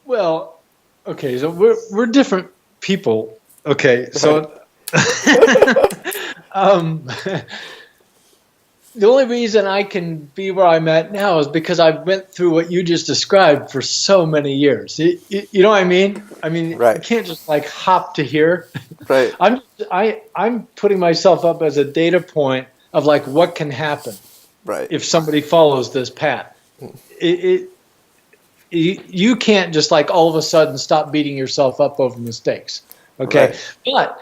Well, okay, so we're different people. Okay, so um, the only reason I can be where I'm at now is because I went through what you just described for so many years. You know what I mean? I mean, Right. you can't just like hop to here. Right. I'm putting myself up as a data point of like what can happen Right. if somebody follows this path. You can't just like all of a sudden stop beating yourself up over mistakes. Okay. Right. But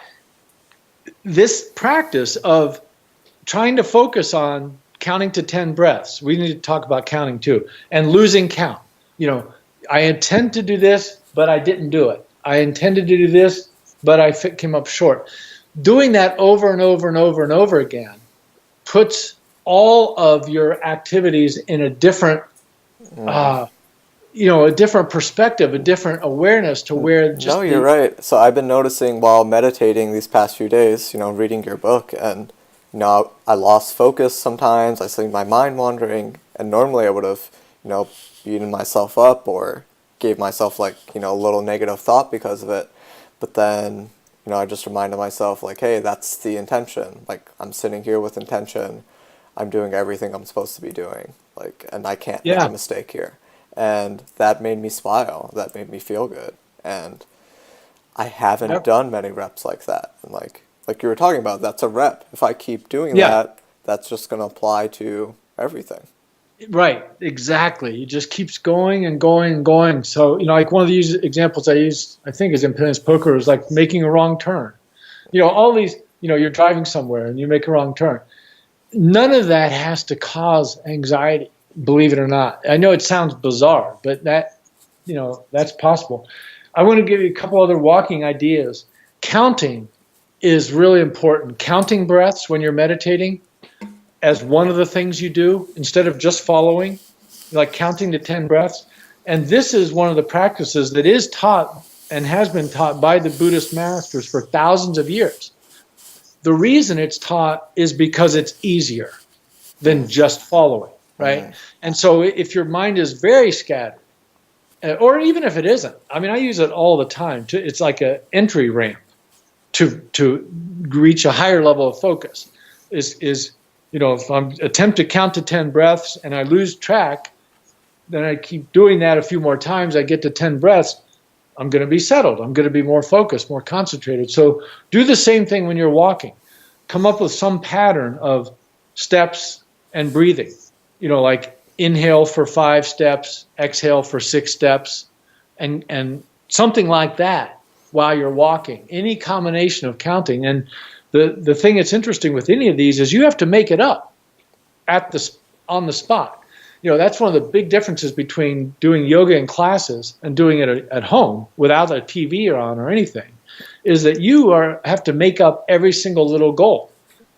this practice of trying to focus on counting to 10 breaths, we need to talk about counting too, and losing count. I intend to do this, but I didn't do it. I intended to do this, but I came up short. Doing that over and over and over and over again puts all of your activities in a different a different perspective, a different awareness to where just. No, you're right. So I've been noticing while meditating these past few days, reading your book, and, I lost focus sometimes. I see my mind wandering, and normally I would have, beaten myself up or gave myself, like, a little negative thought because of it. But then, I just reminded myself, like, hey, that's the intention. Like, I'm sitting here with intention. I'm doing everything I'm supposed to be doing. Like, and I can't make a mistake here. And that made me smile. That made me feel good. And I haven't done many reps like that. And like you were talking about, that's a rep. If I keep doing that, that's just going to apply to everything. Right, exactly. It just keeps going and going and going. So, like one of these examples I used, I think, is in Penance Poker, is like making a wrong turn. All these, you're driving somewhere and you make a wrong turn. None of that has to cause anxiety, believe it or not. I know it sounds bizarre, but that's possible. I want to give you a couple other walking ideas. Counting is really important. Counting breaths when you're meditating as one of the things you do instead of just following, like counting to 10 breaths. And this is one of the practices that is taught and has been taught by the Buddhist masters for thousands of years. The reason it's taught is because it's easier than just following, right? Mm-hmm. And so if your mind is very scattered, or even if it isn't, I mean, I use it all the time. It's like an entry ramp to reach a higher level of focus. If I attempt to count to 10 breaths and I lose track, then I keep doing that a few more times, I get to 10 breaths, I'm going to be settled. I'm going to be more focused, more concentrated. So do the same thing when you're walking. Come up with some pattern of steps and breathing. Like inhale for 5 steps, exhale for 6 steps, and something like that while you're walking. Any combination of counting. And the thing that's interesting with any of these is you have to make it up on the spot. That's one of the big differences between doing yoga in classes and doing it at home without a TV on or anything, is that you have to make up every single little goal.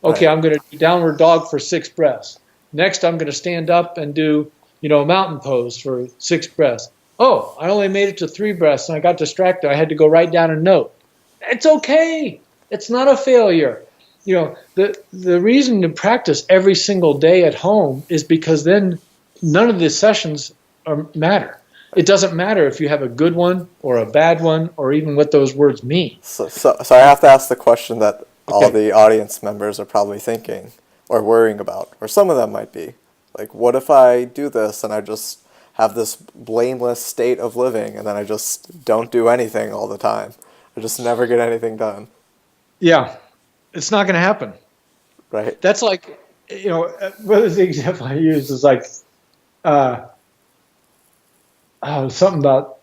Okay, right. I'm going to do downward dog for 6 breaths. Next, I'm going to stand up and do, a mountain pose for 6 breaths. Oh, I only made it to 3 breaths and I got distracted. I had to go write down a note. It's okay. It's not a failure. The reason to practice every single day at home is because then none of the sessions matter. It doesn't matter if you have a good one or a bad one or even what those words mean. So I have to ask the question that all the audience members are probably thinking or worrying about, or some of them might be. Like, what if I do this and I just have this blameless state of living and then I just don't do anything all the time? I just never get anything done. Yeah, it's not going to happen. Right. That's like, what is the example I used is like, something about,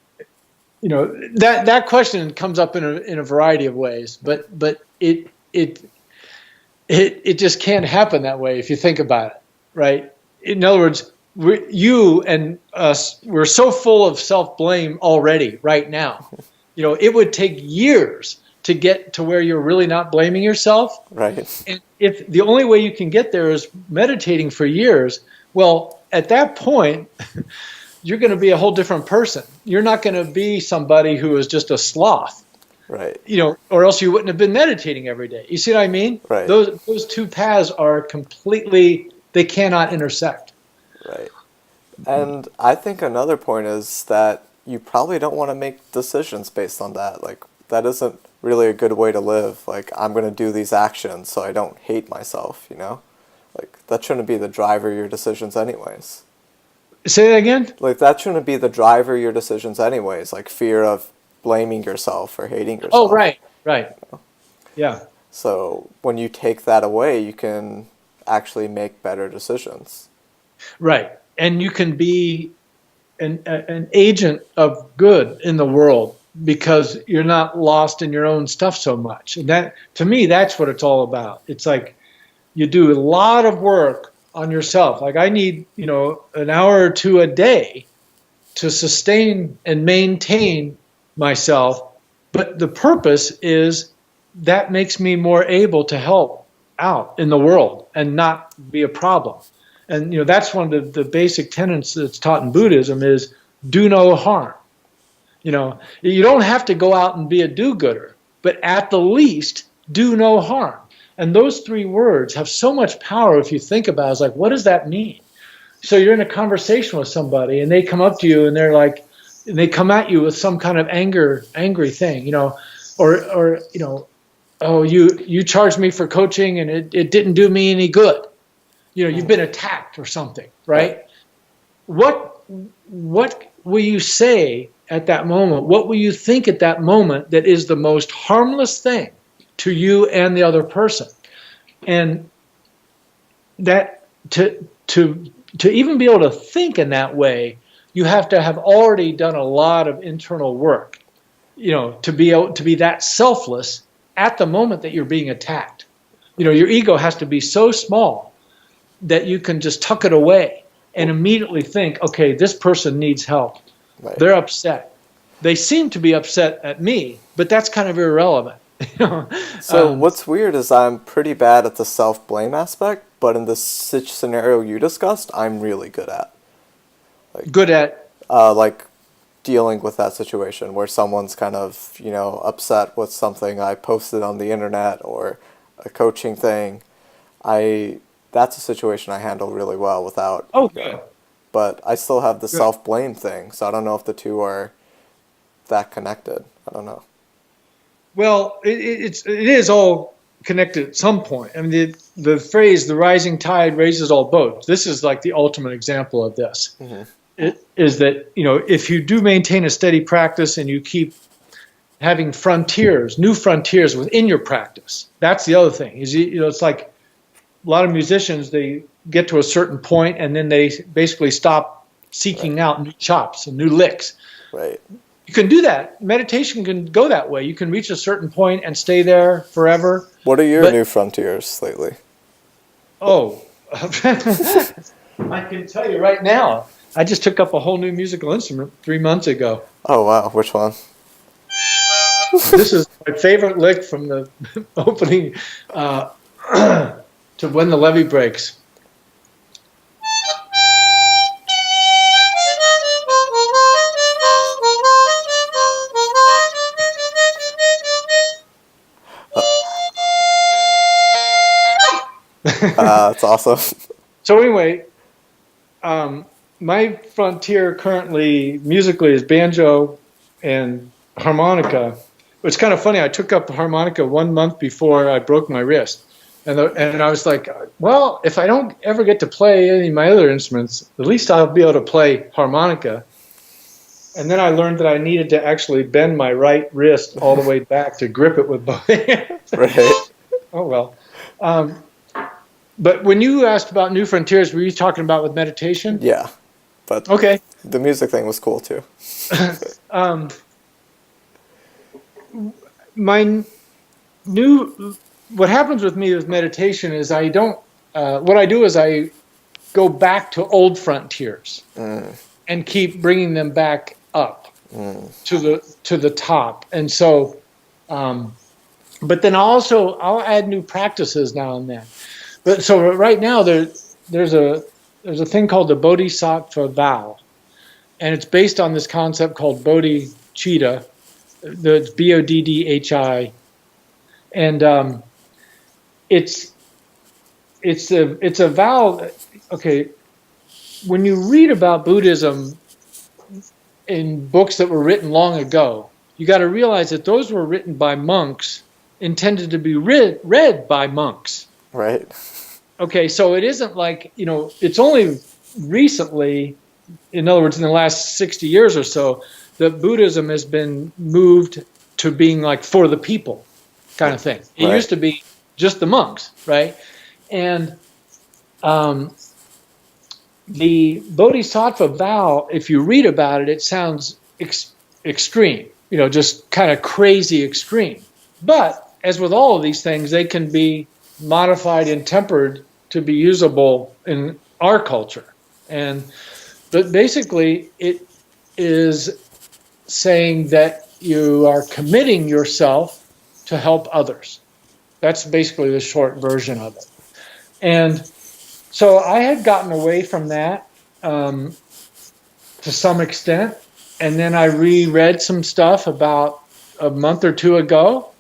that question comes up in a variety of ways, but it just can't happen that way if you think about it, right? In other words, you and us, we're so full of self-blame already right now. It would take years to get to where you're really not blaming yourself. Right. And if the only way you can get there is meditating for years, well, at that point, you're going to be a whole different person. You're not going to be somebody who is just a sloth. Right. Or else you wouldn't have been meditating every day. You see what I mean? Right. Those two paths are completely, they cannot intersect. Right. And I think another point is that you probably don't want to make decisions based on that. Like, that isn't really a good way to live. Like, I'm going to do these actions so I don't hate myself, Like, that shouldn't be the driver of your decisions anyways. Say that again? Like, that shouldn't be the driver of your decisions anyways. Like, fear of blaming yourself or hating yourself. Oh, right. Yeah. So when you take that away, you can actually make better decisions. Right. And you can be an agent of good in the world because you're not lost in your own stuff so much. And that, to me, that's what it's all about. It's like you do a lot of work on yourself. Like I need, an hour or two a day to sustain and maintain myself. But the purpose is that makes me more able to help out in the world and not be a problem. And that's one of the basic tenets that's taught in Buddhism is do no harm. You don't have to go out and be a do-gooder, but at the least do no harm. And those three words have so much power if you think about it. It's like, what does that mean? So you're in a conversation with somebody and they come up to you and they're like, and they come at you with some kind of angry thing, or oh, you charged me for coaching and it didn't do me any good. You've been attacked or something, right? What will you say at that moment? What will you think at that moment that is the most harmless thing to you and the other person? And that to even be able to think in that way, you have to have already done a lot of internal work, to be able to be that selfless at the moment that you're being attacked. Your ego has to be so small that you can just tuck it away and immediately think, okay, this person needs help. Right. They're upset. They seem to be upset at me, but that's kind of irrelevant. So what's weird is I'm pretty bad at the self-blame aspect, but in this scenario you discussed, I'm really good at. Good at? Like dealing with that situation where someone's kind of, upset with something I posted on the internet or a coaching thing. That's a situation I handle really well without. Oh, good. But I still have the self-blame thing, so I don't know if the two are that connected. I don't know. Well, it is all connected at some point. I mean, the phrase "the rising tide raises all boats." This is like the ultimate example of this. Mm-hmm. It is that if you do maintain a steady practice and you keep having new frontiers within your practice. That's the other thing. Is it's like a lot of musicians, they get to a certain point and then they basically stop seeking out new chops and new licks. Right. You can do that. Meditation can go that way. You can reach a certain point and stay there forever. What are your new frontiers lately? Oh, I can tell you right now. I just took up a whole new musical instrument 3 months ago. Oh, wow. Which one? This is my favorite lick from the opening to When the Levee Breaks. That's awesome. So anyway, my frontier currently musically is banjo and harmonica. It's kind of funny. I took up the harmonica 1 month before I broke my wrist. And I was like, well, if I don't ever get to play any of my other instruments, at least I'll be able to play harmonica. And then I learned that I needed to actually bend my right wrist all the way back to grip it with both hands. Right. Oh, well. But when you asked about new frontiers, were you talking about with meditation? Yeah. But okay. The music thing was cool, too. My new what happens with me with meditation is I don't. What I do is I go back to old frontiers and keep bringing them back up to the top. And so, but then I'll add new practices now and then. But so right now there's a thing called the Bodhisattva vow, and it's based on this concept called bodhicitta. It's Boddhi, and it's a vow. Okay, when you read about Buddhism in books that were written long ago, you got to realize that those were written by monks, intended to be read by monks. Right. Okay, so it isn't like, it's only recently, in other words, in the last 60 years or so, that Buddhism has been moved to being like for the people kind of thing. It used to be just the monks, right? And the Bodhisattva vow, if you read about it, it sounds extreme, just kind of crazy extreme. But as with all of these things, they can be modified and tempered to be usable in our culture. But basically, it is saying that you are committing yourself to help others. That's basically the short version of it. And so I had gotten away from that to some extent, and then I reread some stuff about a month or two ago,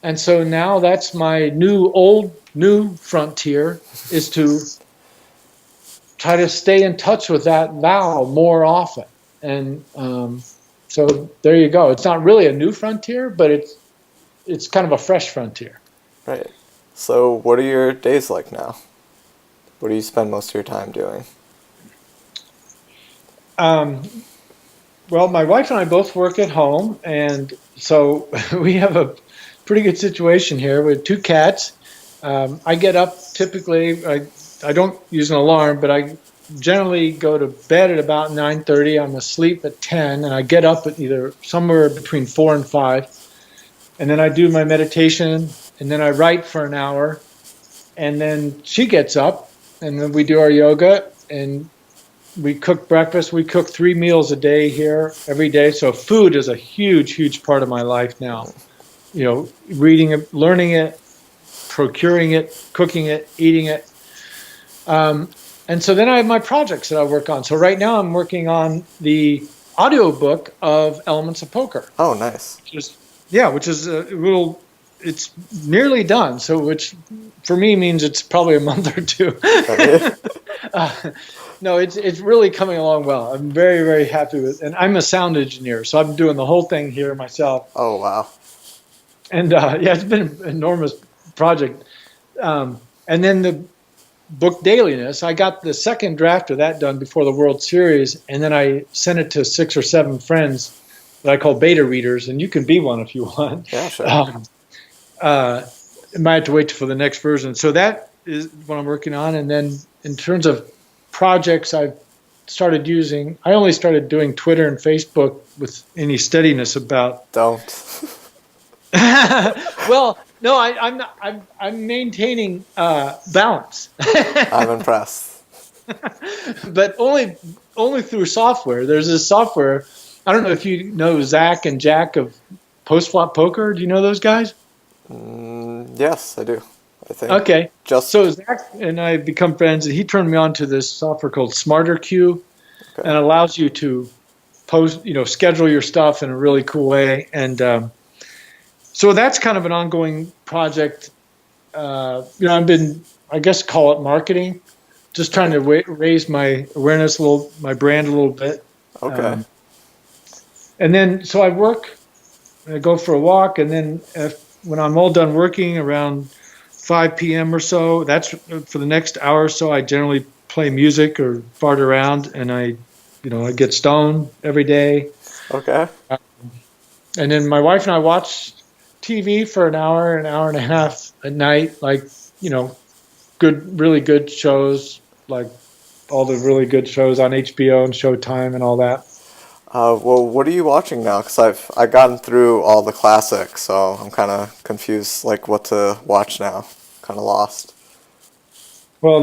and so now that's my new frontier, is to try to stay in touch with that vow more often. And so there you go. It's not really a new frontier, but it's kind of a fresh frontier. Right. So what are your days like now? What do you spend most of your time doing? Well, my wife and I both work at home, and so we have a pretty good situation here with 2 cats. I get up typically, I don't use an alarm, but I generally go to bed at about 9:30. I'm asleep at 10, and I get up at either somewhere between 4 and 5. And then I do my meditation, and then I write for an hour, and then she gets up, and then we do our yoga, and we cook breakfast. We cook 3 meals a day here every day. So food is a huge, huge part of my life now. Reading it, learning it, procuring it, cooking it, eating it. And so then I have my projects that I work on. So right now I'm working on the audiobook of Elements of Poker. Oh, nice. Which is it's nearly done. So which for me means it's probably a month or 2. No, it's really coming along well. I'm very, very happy with it. And I'm a sound engineer, so I'm doing the whole thing here myself. Oh, wow. And it's been an enormous project. And then the book Dailiness, I got the second draft of that done before the World Series, and then I sent it to 6 or 7 friends that I call beta readers, and you can be one if you want. Yeah, sure. I might have to wait for the next version. So that is what I'm working on. And then in terms of projects I've started using, I only started doing Twitter and Facebook with any steadiness about. Don't. Well, no, I'm maintaining balance. I'm impressed. But only through software. There's this software. I don't know if you know Zach and Jack of Post Flop Poker. Do you know those guys? Yes, I do. I think. Okay. So Zach and I have become friends, and he turned me on to this software called Smarter Queue, and allows you to post, schedule your stuff in a really cool way. And so that's kind of an ongoing project. I've been, I guess, call it marketing, just trying to raise my awareness my brand a little bit. Okay. And then, so I work, I go for a walk, and then when I'm all done working around 5 p.m. or so, that's for the next hour or so, I generally play music or fart around, and I get stoned every day. Okay. And then my wife and I watch TV for an hour and a half at night, like, really good shows, like all the really good shows on HBO and Showtime and all that. Well, what are you watching now? Because I've gotten through all the classics, so I'm kind of confused, like what to watch now. Kind of lost. Well,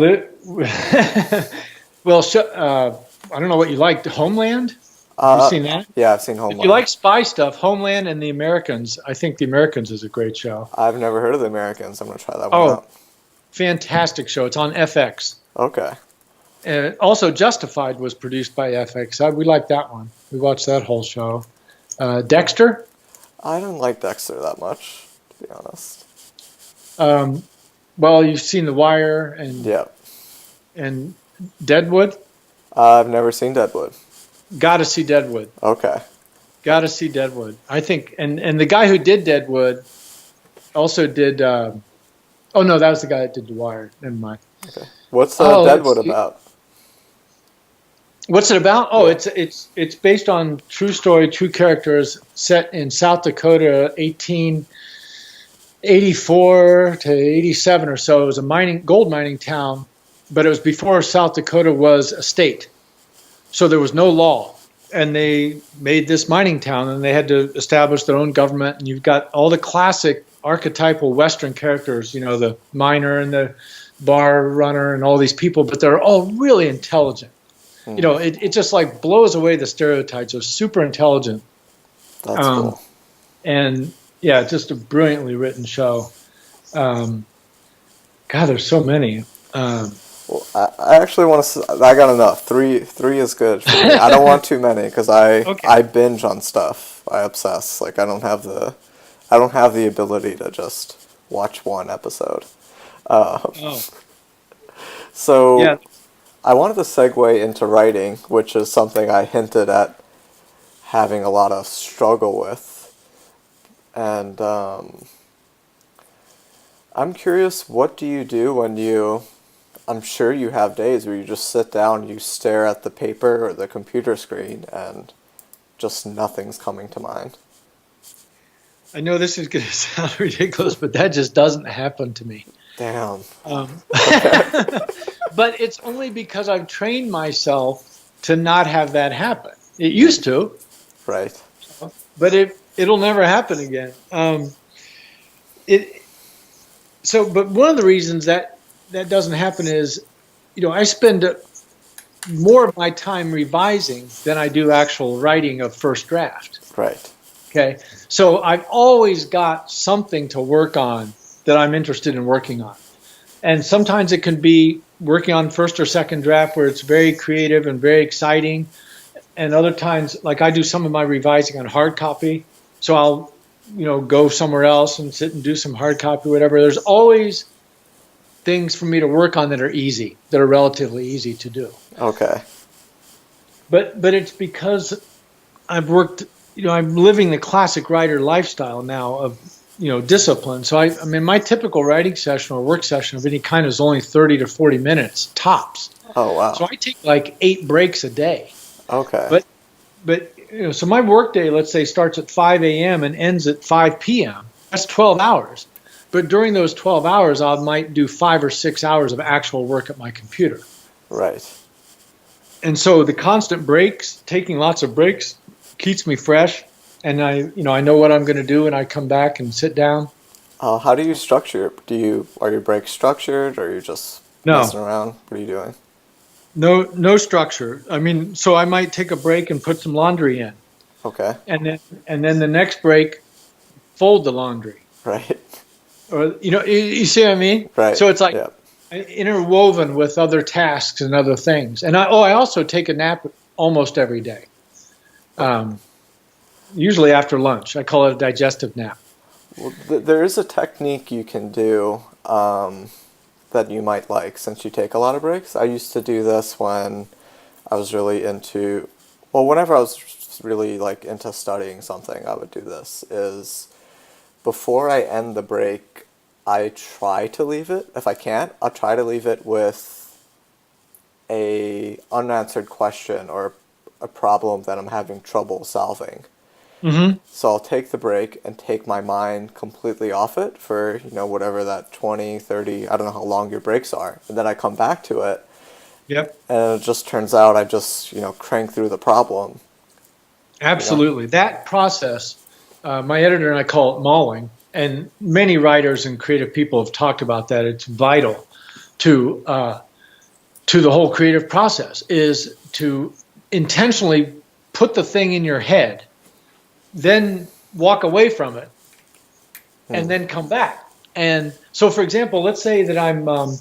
well, I don't know what you like. Homeland? Have you Uh, seen that? yeah, I've seen If you Homeland. like spy stuff, Homeland and The Americans, I think The Americans is a great show. I've never heard of The Americans. I'm gonna try that one Oh, out. fantastic show. It's on FX. Okay. And also, Justified was produced by FX. We like that one. We watched that whole show. Dexter. I didn't like Dexter that much, to be honest. Um, well, you've seen The Wire and Yeah. and Deadwood. I've never seen Deadwood. Got to see Deadwood. Okay. Got to see Deadwood. I think, and the guy who did Deadwood also did. Oh no, that was the guy that did The Wire. Never mind. What's Oh, let's Deadwood see. about? What's it about? Oh, Yeah. it's based on true story, true characters, set in South Dakota, 1884 to 87 or so. It was a gold mining town, but it was before South Dakota was a state, so there was no law. And they made this mining town, and they had to establish their own government. And you've got all the classic archetypal Western characters, the miner and the bar runner and all these people, but they're all really intelligent. It just like blows away the stereotypes. They're super intelligent. That's cool. And yeah, just a brilliantly written show. God, there's so many. Well, I actually want to. I got enough. Three is good for me. I don't want too many because Okay. I binge on stuff. I obsess. Like I don't have the ability to just watch one episode. Oh, So yeah. I wanted to segue into writing, which is something I hinted at having a lot of struggle with, and I'm curious. What do you do when you? I'm sure you have days where you just sit down, you stare at the paper or the computer screen, and just nothing's coming to mind. I know this is going to sound ridiculous, but that just doesn't happen to me. Damn. Um, Okay. but it's only because I've trained myself to not have that happen. It used to, Right. but it'll never happen again. It but one of the reasons that doesn't happen is, I spend more of my time revising than I do actual writing of first draft. Right. Okay, so I've always got something to work on that I'm interested in working on, and sometimes it can be working on first or second draft where it's very creative and very exciting, and other times, like I do some of my revising on hard copy, so I'll go somewhere else and sit and do some hard copy, whatever. There's always things for me to work on that are relatively easy to do. Okay. But it's because I've worked, I'm living the classic writer lifestyle now of, discipline. So I mean, my typical writing session or work session of any kind is only 30 to 40 minutes tops. Oh wow. So I take like 8 breaks a day. Okay. But so my work day, let's say, starts at 5 a.m. and ends at 5 p.m. That's 12 hours. But during those 12 hours, I might do 5 or 6 hours of actual work at my computer. Right. And so the constant breaks, taking lots of breaks, keeps me fresh. And I know what I'm going to do, and I come back and sit down. How do you structure? Are your breaks structured, or are you just messing No, around? What are you doing? no structure. I mean, so I might take a break and put some laundry in, Okay. and then the next break, fold the laundry. Right. Or you see what I mean? Right. So it's like Yeah. interwoven with other tasks and other things. And I also take a nap almost every day. Usually after lunch. I call it a digestive nap. Well, there is a technique you can do that you might like since you take a lot of breaks. I used to do this when I was really into, well, whenever I was really like into studying something, I would do this. Is before I end the break, I try to leave it. If I can't, I'll try to leave it with a unanswered question or a problem that I'm having trouble solving. Mm-hmm. So I'll take the break and take my mind completely off it for, whatever that 20, 30, I don't know how long your breaks are. And then I come back to it, Yep. and it just turns out I just, crank through the problem. Absolutely. That process, my editor and I call it mauling, and many writers and creative people have talked about that. It's vital to the whole creative process is to intentionally put the thing in your head, then walk away from it, and Hmm. then come back. And so, for example, let's say that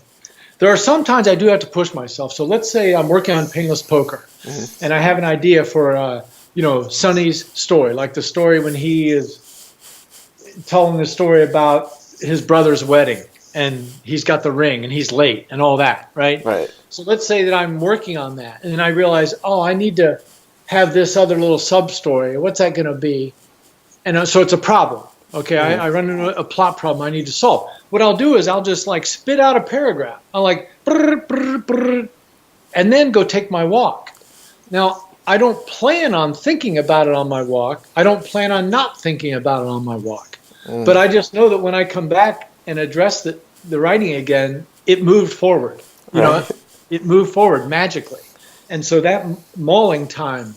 there are sometimes I do have to push myself. So let's say I'm working on Painless Poker, Hmm. and I have an idea for, Sonny's story, like the story when he is telling the story about his brother's wedding and he's got the ring and he's late and all that, right? Right. So let's say that I'm working on that and then I realize, oh, I need to have this other little sub story. What's that going to be? And so it's a problem. Okay, Hmm. I run into a plot problem I need to solve. What I'll do is I'll just like spit out a paragraph. I'll like, brr, brr, brr, and then go take my walk. Now, I don't plan on thinking about it on my walk. I don't plan on not thinking about it on my walk. But Mm. I just know that when I come back and address the writing again, it moved forward. You know, Right. it moved forward magically. And so that mauling time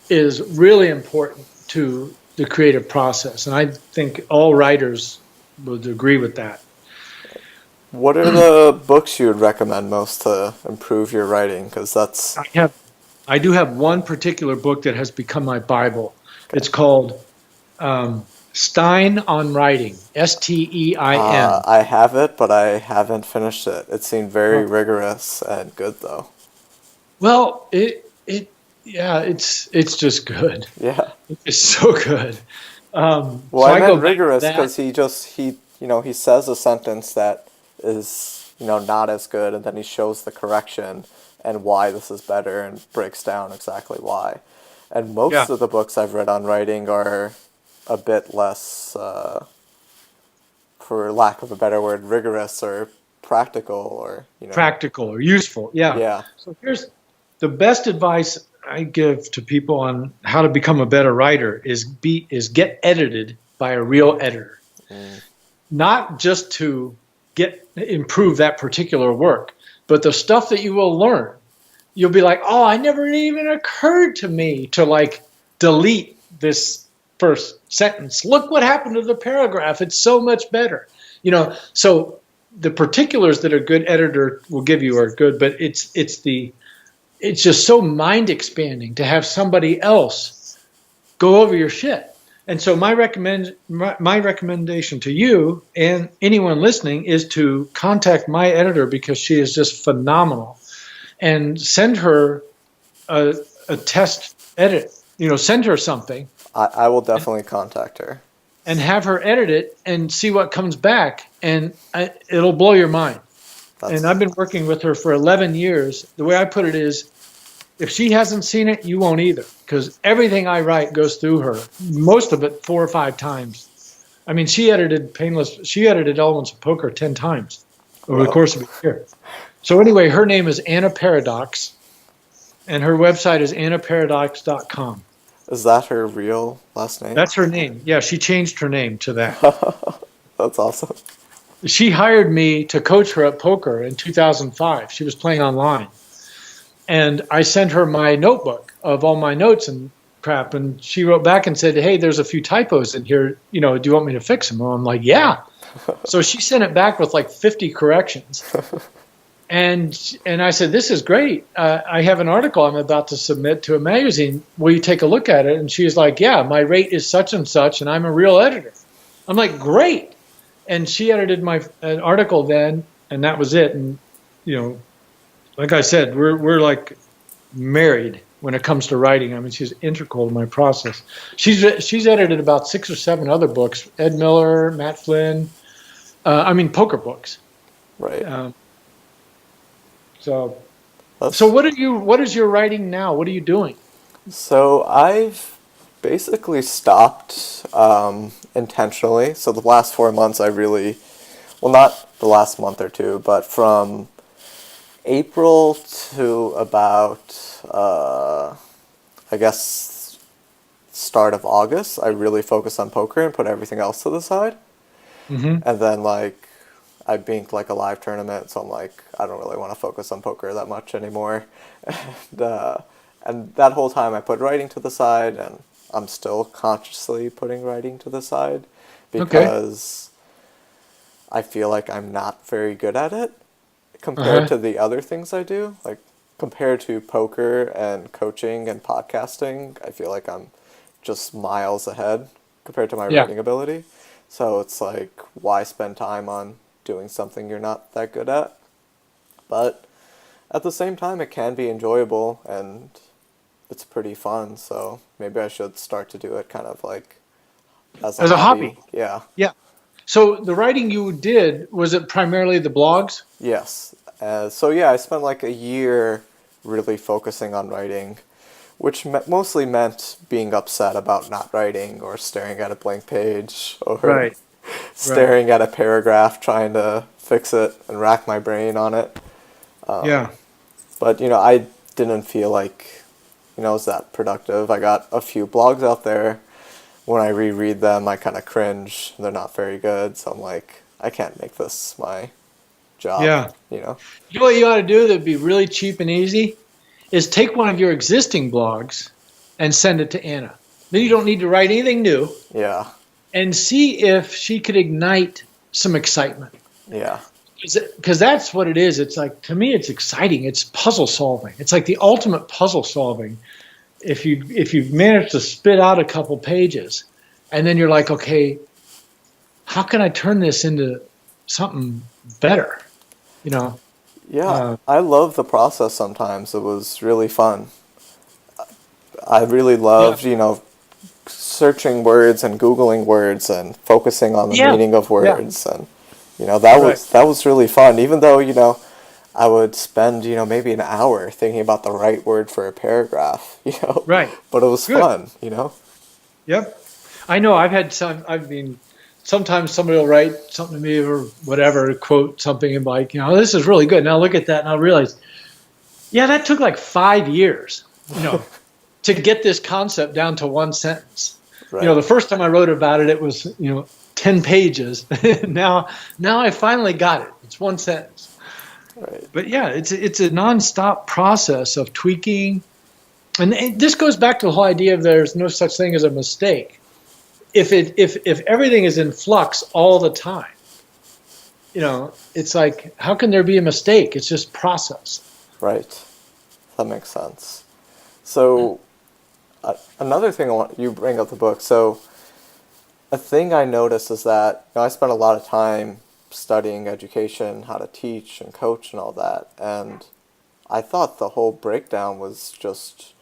is really important to the creative process. And I think all writers would agree with that. What are the books you would recommend most to improve your writing? Because that's I have I do have one particular book that has become my Bible. It's called Stein on Writing, Stein. I have it, but I haven't finished it. It seemed very rigorous and good, though. Well, yeah, it's just good. Yeah. It's so good. Well, So I I meant go back to rigorous that. because he says a sentence that is, not as good, and then he shows the correction and why this is better and breaks down exactly why. And Yeah, most of the books I've read on writing are a bit less, for lack of a better word, rigorous or practical or, practical or useful. Yeah. yeah. So here's the best advice I give to people on how to become a better writer is get edited by a real editor, Mm. not just to get improve that particular work, but the stuff that you will learn. You'll be like, oh, I never even occurred to me to like delete this first sentence. Look what happened to the paragraph. It's so much better. So the particulars that a good editor will give you are good, but it's just so mind expanding to have somebody else go over your shit. And so my recommendation to you and anyone listening is to contact my editor because she is just phenomenal and send her a, a test edit. Send her something I will and, definitely contact her. and have her edit it and see what comes back, and it'll blow your mind. And That's I've been working with her for 11 years. The way I put it is, if she hasn't seen it, you won't either, because everything I write goes through her. Most of it 4 or 5 times. I mean, she edited Painless. She edited Elements of Poker 10 times over the well. course of a year. So anyway, her name is Anna Paradox, and her website is annaparadox.com. Is that her real last name? That's her name. Yeah, she changed her name to that. That's awesome. She hired me to coach her at poker in 2005. She was playing online. And I sent her my notebook of all my notes and crap. And she wrote back and said, hey, there's a few typos in here. Do you want me to fix them? And I'm like, yeah. So she sent it back with like 50 corrections. And I said, this is great. I have an article I'm about to submit to a magazine. Will you take a look at it? And she's like, yeah, my rate is such and such, and I'm a real editor. I'm like, great. And she edited an article then, and that was it. And, like I said, we're like married when it comes to writing. I mean, she's integral to my process. She's edited about 6 or 7 other books, Ed Miller, Matt Flynn, poker books. Right. Um, So, That's so what is your writing now? What are you doing? so I've basically stopped intentionally. So the last 4 months, well, not the last month or two, but from April to about I guess start of August, I really focused on poker and put everything else to the side. Hmm. And then I binked like a live tournament, so I'm like, I don't really want to focus on poker that much anymore. And And that whole time I put writing to the side, and I'm still consciously putting writing to the side Okay. because I feel like I'm not very good at it compared Uh-huh. to the other things I do. Like, compared to poker and coaching and podcasting, I feel like I'm just miles ahead compared to my Yeah. writing ability. So it's like, why spend time on doing something you're not that good at? But at the same time, it can be enjoyable and it's pretty fun. So maybe I should start to do it kind of like as a As a hobby. hobby. Yeah. Yeah. So the writing you did, was it primarily the blogs? Yes. So yeah, I spent like a year really focusing on writing, which mostly meant being upset about not writing or staring at a blank page or Right. Right. staring at a paragraph trying to fix it and rack my brain on it. Yeah. But I didn't feel like it was that productive. I got a few blogs out there. When I reread them, I kind of cringe. They're not very good, so I'm like, I can't make this my job. Yeah. You know? You know what you ought to do that'd be really cheap and easy is take one of your existing blogs and send it to Anna. Then you don't need to write anything new Yeah. and see if she could ignite some excitement. Yeah. Because that's what it is. It's like, to me, it's exciting. It's puzzle solving. It's like the ultimate puzzle solving. If you've managed to spit out a couple pages, and then you're like, okay, how can I turn this into something better? You know, Yeah. uh, I love the process sometimes. It was really fun. I really yeah, loved, searching words and Googling words and focusing on the yeah, meaning of yeah, words and that right, was really fun. Even though, I would spend, maybe an hour thinking about the right word for a paragraph, right, but it was good, fun. yep. I know. I've had some. I mean, sometimes somebody will write something to me or whatever, quote something, and like, this is really good. Now look at that, and I'll realize, yeah, that took like 5 years, to get this concept down to one sentence. Right, The first time I wrote about it, it was 10 pages. now I finally got it. It's one sentence. right. But yeah, it's a nonstop process of tweaking, and this goes back to the whole idea of there's no such thing as a mistake. If everything is in flux all the time, it's like, how can there be a mistake? It's just process. Right. That makes sense. So, another thing you bring up the book. So, a thing I noticed is that I spent a lot of time studying education, how to teach and coach and all that, and I thought the whole breakdown was just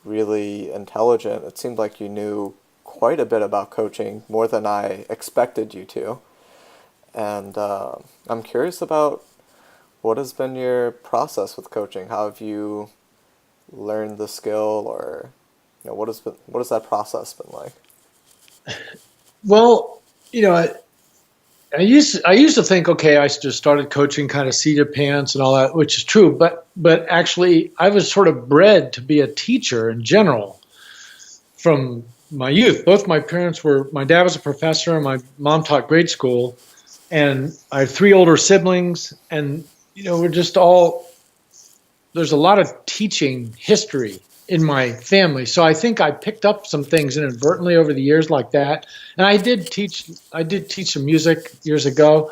really intelligent. It seemed like you knew quite a bit about coaching, more than I expected you to. And I'm curious about what has been your process with coaching. How have you learned the skill, or what has that process been like? Well, I used to think, okay, I just started coaching kind of seat of pants and all that, which is true, but actually I was sort of bred to be a teacher in general from my youth. Both my dad was a professor and my mom taught grade school, and I have three older siblings, and we're just all, there's a lot of teaching history in my family. So I think I picked up some things inadvertently over the years like that. And I did teach some music years ago.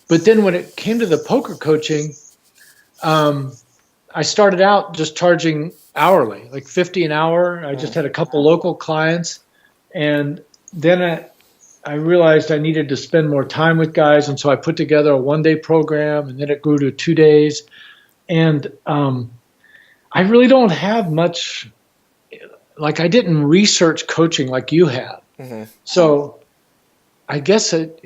But then when it came to the poker coaching, I started out just charging hourly, like 50 an hour. I just Mm, had a couple local clients. And then I realized I needed to spend more time with guys. And so I put together a 1-day program, and then it grew to 2 days. And I really don't have much, like, I didn't research coaching like you have. hmm So I guess it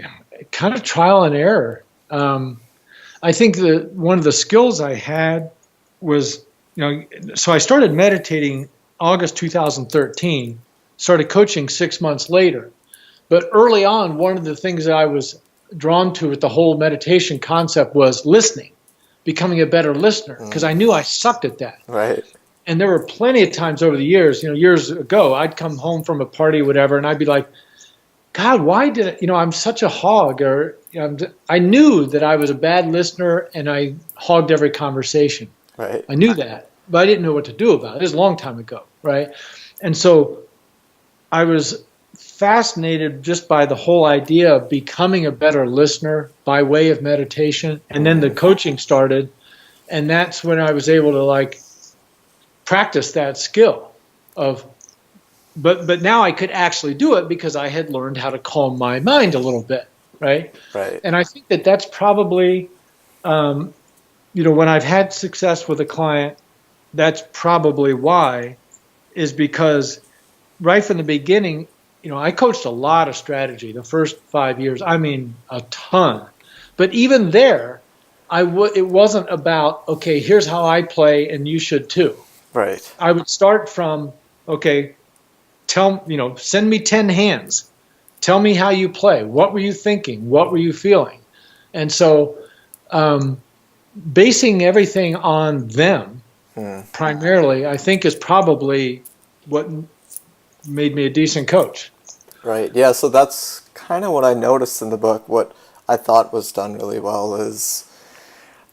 kind of trial and error. I think that one of the skills I had was, so I started meditating August 2013, started coaching 6 months later. But early on, one of the things that I was drawn to with the whole meditation concept was listening, becoming a better listener, because I knew I sucked at that. Right. And there were plenty of times over the years, years ago, I'd come home from a party, whatever, and I'd be like, God, why did it, I'm such a hog, or I knew that I was a bad listener and I hogged every conversation. Right. I knew that. but I didn't know what to do about it. It was a long time ago, right? And so I was fascinated just by the whole idea of becoming a better listener by way of meditation. And then the coaching started, and that's when I was able to like practice that skill of but now I could actually do it because I had learned how to calm my mind a little bit, right? Right. And I think that that's probably um, when I've had success with a client, that's probably why, is because right from the beginning, I coached a lot of strategy the first 5 years. I mean, a ton. But even there, it wasn't about, okay, here's how I play and you should too. Right. I would start from, okay, send me 10 hands. Tell me how you play. What were you thinking? What were you feeling? And so, um, basing everything on them primarily, I think, is probably what made me a decent coach. Right. Yeah, so that's kind of what I noticed in the book. What I thought was done really well is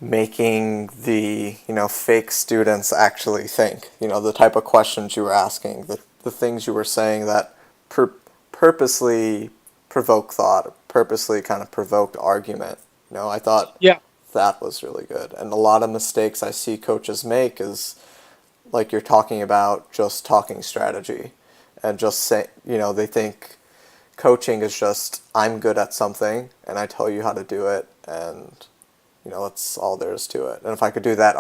making the, fake students actually think. The type of questions you were asking, the things you were saying that purposely provoke thought, purposely kind of provoked argument. I thought Yeah. that was really good. And a lot of mistakes I see coaches make is like you're talking about just talking strategy and just say, they think coaching is just I'm good at something and I tell you how to do it and that's all there is to it. And if I could do that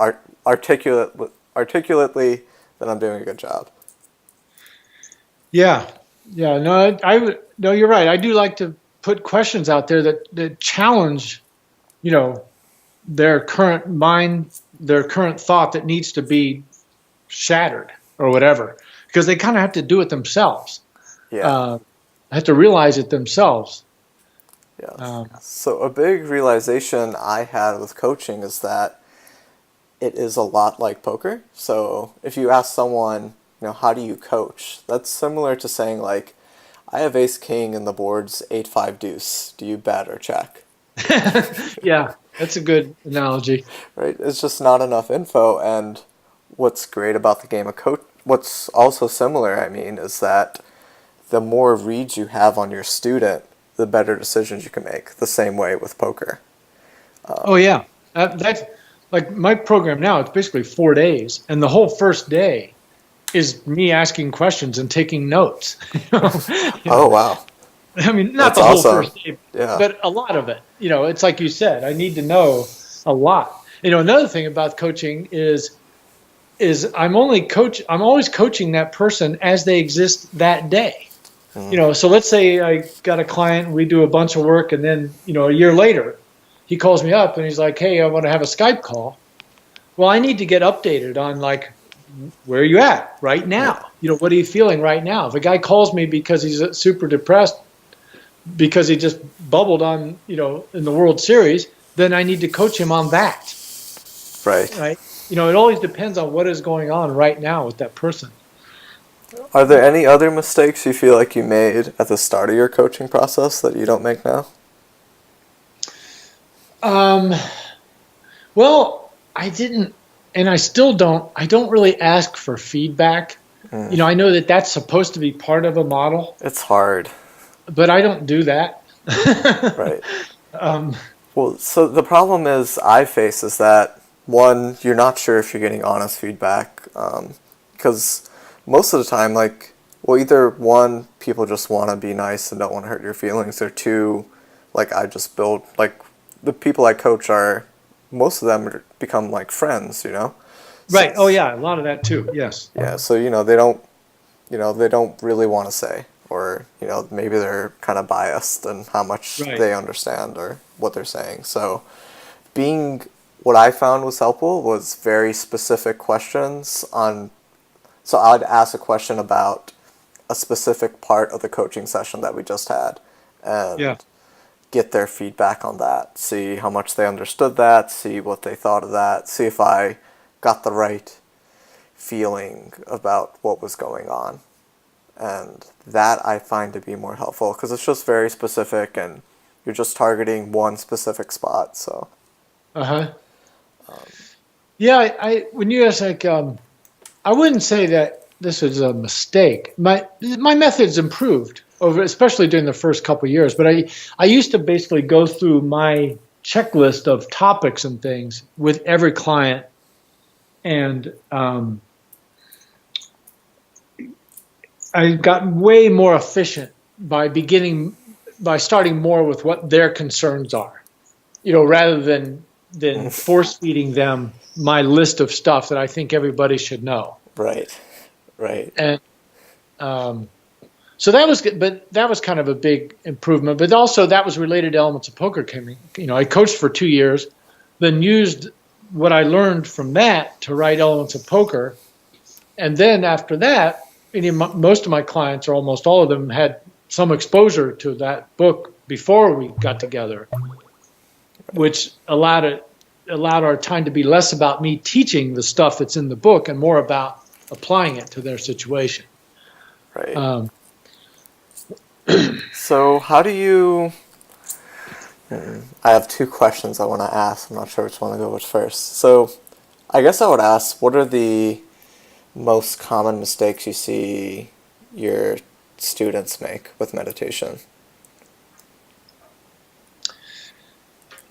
articulately, then I'm doing a good job. Yeah. Yeah. No, no, you're right. I do like to put questions out there that challenge, you know, their current mind, their current thought that needs to be shattered or whatever, because they kind of have to do it themselves. Yeah. Uh, have to realize it themselves. Yes. Um, So a big realization I had with coaching is that it is a lot like poker. So if you ask someone, how do you coach? That's similar to saying like, I have ace king and the board's 8-5 deuce. Do you bet or check? yeah, that's a good analogy. Right? It's just not enough info. And what's great about the game of coach, what's also similar, I mean, is that the more reads you have on your student, the better decisions you can make. The same way with poker. Oh yeah, that's like my program now. It's basically 4 days, and the whole first day is me asking questions and taking notes. You Oh know, wow, I mean, not that's the whole awesome. first day, Yeah. but a lot of it. It's like you said, I need to know a lot. Another thing about coaching is I'm always coaching that person as they exist that day. So let's say I got a client, we do a bunch of work, and then, a year later, he calls me up and he's like, "Hey, I want to have a Skype call." Well, I need to get updated on like, where are you at right Yeah. now? What are you feeling right now? If a guy calls me because he's super depressed because he just bubbled on, in the World Series, then I need to coach him on that, Right. right? It always depends on what is going on right now with that person. Are there any other mistakes you feel like you made at the start of your coaching process that you don't make now? Um, well, I didn't, and I still don't. I don't really ask for feedback. I know that that's supposed to be part of a model, It's hard. but I don't do that. Right. um, Well, so the problem is I face is that one, you're not sure if you're getting honest feedback, because most of the time, like, well, either one, people just want to be nice and don't want to hurt your feelings, or two, like I just build like the people I coach are most of them become like friends. So right. Oh, yeah. A lot of that too. Yes. yeah, so they don't really want to say, or maybe they're kind of biased in how much Right. they understand or what they're saying. So being what I found was helpful was very specific questions on. So I'd ask a question about a specific part of the coaching session that we just had, Yeah. and get their feedback on that. See how much they understood that. See what they thought of that. See if I got the right feeling about what was going on. And that I find to be more helpful because it's just very specific and you're just targeting one specific spot. So Uh huh. Yeah, when you ask like, I wouldn't say that this is a mistake. My methods improved over, especially during the first couple of years. But I used to basically go through my checklist of topics and things with every client, and I got way more efficient by starting more with what their concerns are, rather than force feeding them my list of stuff that I think everybody should know. Right, right. And um, so that was good, but that was kind of a big improvement. But also that was related to Elements of Poker. I coached for 2 years, then used what I learned from that to write Elements of Poker, and then after that, most of my clients, or almost all of them, had some exposure to that book before we got together, which allowed our time to be less about me teaching the stuff that's in the book and more about applying it to their situation. Right. So how do you... I have two questions I want to ask. I'm not sure which one to go with first. So I guess I would ask, what are the most common mistakes you see your students make with meditation?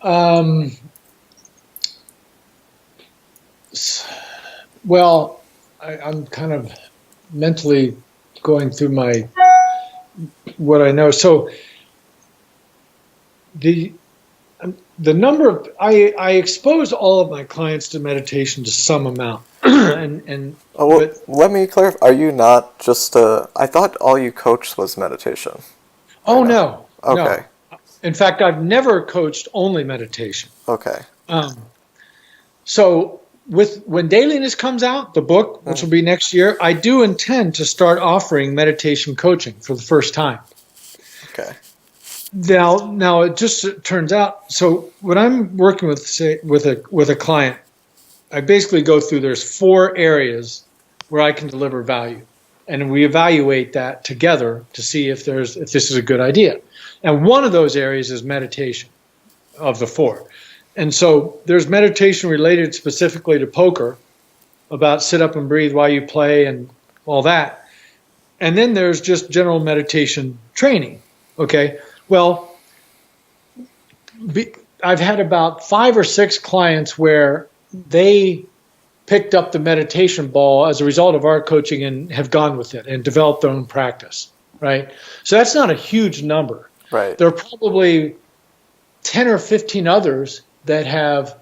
Um, well, I'm kind of mentally going through what I know. So the number of I expose all of my clients to meditation to some amount, and Oh, well, let me clarify. Are you not just I thought all you coached was meditation. oh no, Okay. no. In fact, I've never coached only meditation. Okay. So when Dailiness comes out, the book, which will be next year, I do intend to start offering meditation coaching for the first time. Okay. Now it just turns out. So when I'm working with a client, I basically go through. There's 4 areas where I can deliver value, and we evaluate that together to see if this is a good idea. And one of those areas is meditation, of the 4. And so there's meditation related specifically to poker, about sit up and breathe while you play and all that. And then there's just general meditation training. Okay. Well, I've had about 5 or 6 clients where they picked up the meditation ball as a result of our coaching and have gone with it and developed their own practice. Right. So that's not a huge number. Right. There are probably 10 or 15 others that have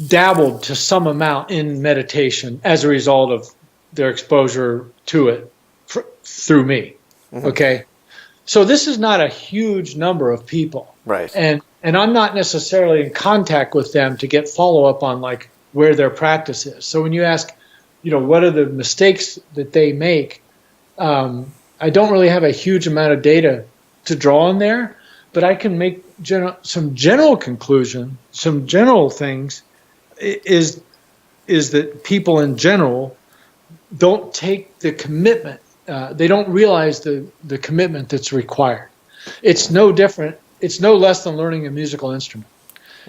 dabbled to some amount in meditation as a result of their exposure to it through me. Mm-hmm. Okay. So this is not a huge number of people. Right. And I'm not necessarily in contact with them to get follow-up on like where their practice is. So when you ask, what are the mistakes that they make, I don't really have a huge amount of data to draw on there, but I can make some general conclusion, some general things is that people in general don't take the commitment. They don't realize the commitment that's required. It's no different. It's no less than learning a musical instrument.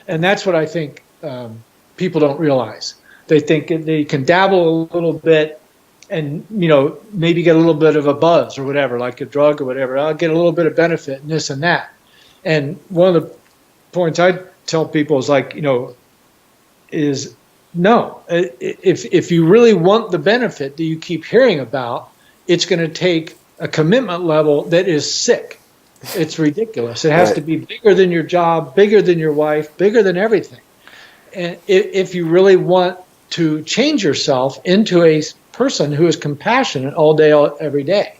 And that's what I think people don't realize. They think they can dabble a little bit and, maybe get a little bit of a buzz or whatever, like a drug or whatever. I'll get a little bit of benefit and this and that. And one of the points I tell people is like, is no. If you really want the benefit that you keep hearing about, it's going to take a commitment level that is sick. It's ridiculous. It has to be bigger than your job, bigger than your wife, bigger than everything. And if you really want to change yourself into a person who is compassionate all day, every day,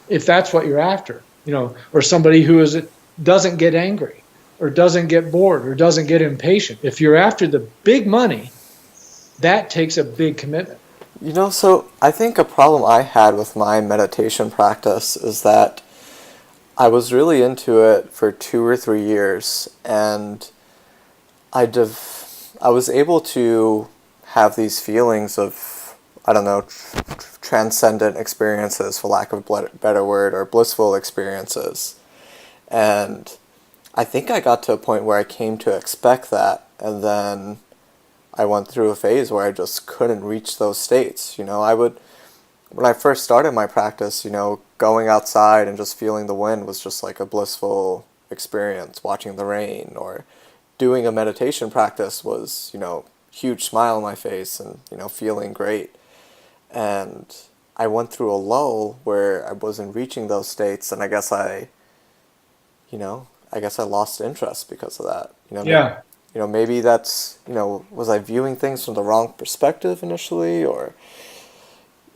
if that's what you're after, or somebody who doesn't get angry or doesn't get bored or doesn't get impatient. If you're after the big money, that takes a big commitment. So I think a problem I had with my meditation practice is that I was really into it for 2 or 3 years, and I was able to have these feelings of, I don't know, transcendent experiences, for lack of a better word, or blissful experiences. And I think I got to a point where I came to expect that, and then I went through a phase where I just couldn't reach those states. When I first started my practice, going outside and just feeling the wind was just like a blissful experience. Watching the rain or doing a meditation practice was, huge smile on my face and, feeling great. And I went through a lull where I wasn't reaching those states, and I guess I lost interest because of that. Yeah. Maybe that's, was I viewing things from the wrong perspective initially, or,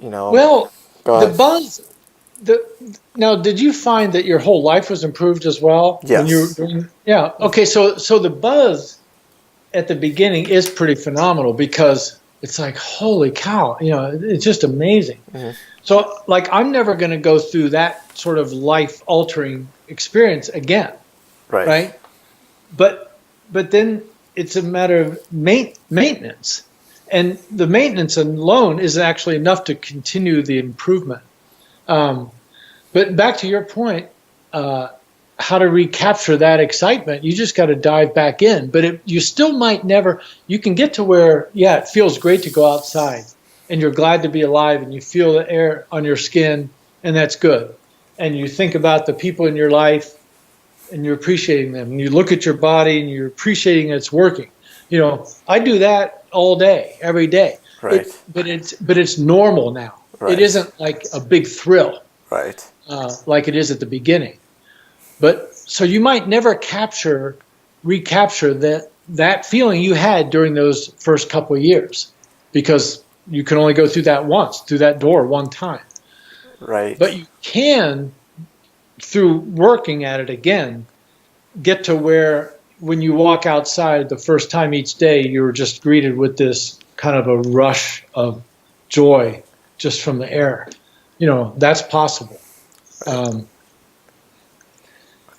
Well, go the ahead. buzz. Now, did you find that your whole life was improved as well when you were Yes. doing? Yeah. Okay. So the buzz at the beginning is pretty phenomenal because it's like, holy cow, it's just amazing. Hmm. So, like, I'm never going to go through that sort of life altering experience again, Right. right? But then it's a matter of maintenance, and the maintenance alone is actually enough to continue the improvement. Um, but back to your point, how to recapture that excitement, you just got to dive back in. But you still might never, you can get to where, yeah, it feels great to go outside and you're glad to be alive and you feel the air on your skin, and that's good. And you think about the people in your life and you're appreciating them. And you look at your body and you're appreciating it's working. I do that all day, every day. Right. But it's normal now. Right. It isn't like a big thrill Right. like it is at the beginning. But so you might never recapture that feeling you had during those first couple of years, because you can only go through that door one time. Right. But you can, through working at it again, get to where when you walk outside the first time each day, you're just greeted with this kind of a rush of joy just from the air. That's possible.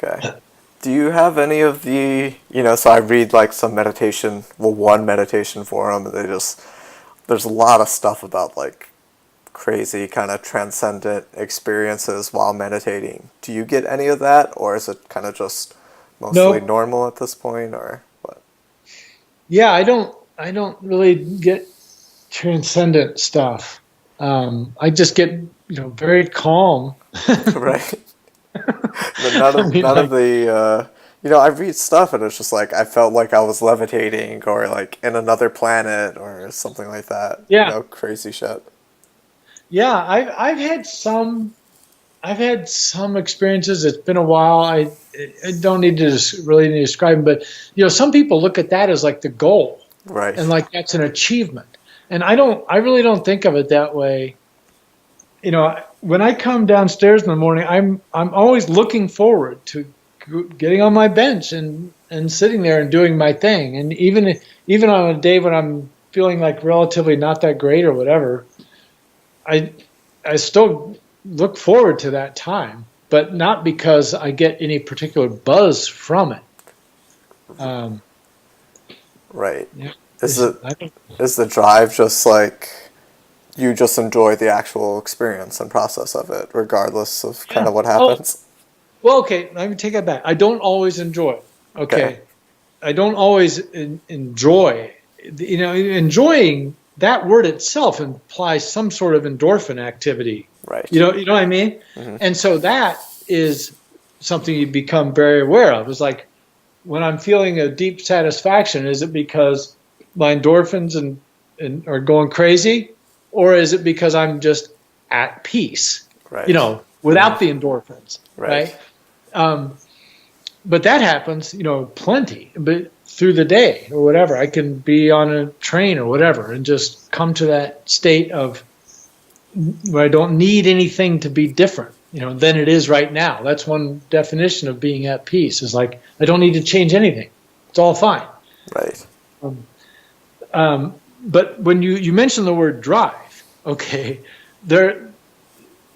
Okay. Do you have any of the, so I read like some meditation, one meditation forum, and there's a lot of stuff about like crazy kind of transcendent experiences while meditating. Do you get any of that, or is it kind of just mostly No. normal at this point, or what? Yeah, I don't really get transcendent stuff. I just get very calm. Right. But none I of mean, none of like, the I read stuff and it's just like I felt like I was levitating or like in another planet or something like that. yeah, Crazy shit. yeah. I've had some experiences. It's been a while. I don't need to really need to describe them, but some people look at that as like the goal Right. and like that's an achievement. And I really don't think of it that way. When I come downstairs in the morning, I'm always looking forward to getting on my bench and sitting there and doing my thing. And even on a day when I'm feeling like relatively not that great or whatever, I still look forward to that time, but not because I get any particular buzz from it. Right. Yeah, Is I don't, the drive just like you just enjoy the actual experience and process of it, regardless of kind yeah. of what Oh, happens? well, okay. Let me take that back. I don't always enjoy it. Okay. Okay. I don't always enjoy. Enjoying, that word itself implies some sort of endorphin activity. Right. You know what I mean? Hmm. And so that is something you become very aware of. It's like when I'm feeling a deep satisfaction, is it because my endorphins and are going crazy, or is it because I'm just at peace? Right. Without the endorphins, Right. right? But that happens, plenty. But through the day or whatever, I can be on a train or whatever and just come to that state of where I don't need anything to be different, than it is right now. That's one definition of being at peace. Is like I don't need to change anything. It's all fine. Right. But when you mention the word drive, okay,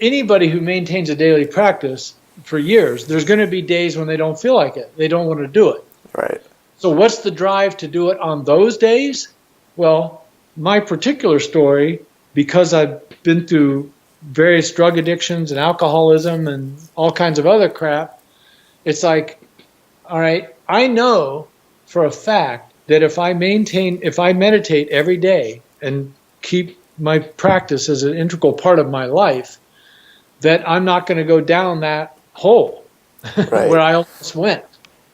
anybody who maintains a daily practice for years, there's going to be days when they don't feel like it. They don't want to do it. Right. So what's the drive to do it on those days? Well, my particular story, because I've been through various drug addictions and alcoholism and all kinds of other crap, it's like, all right, I know for a fact that if I meditate every day and keep my practice as an integral part of my life, that I'm not going to go down that hole where Right. I almost went,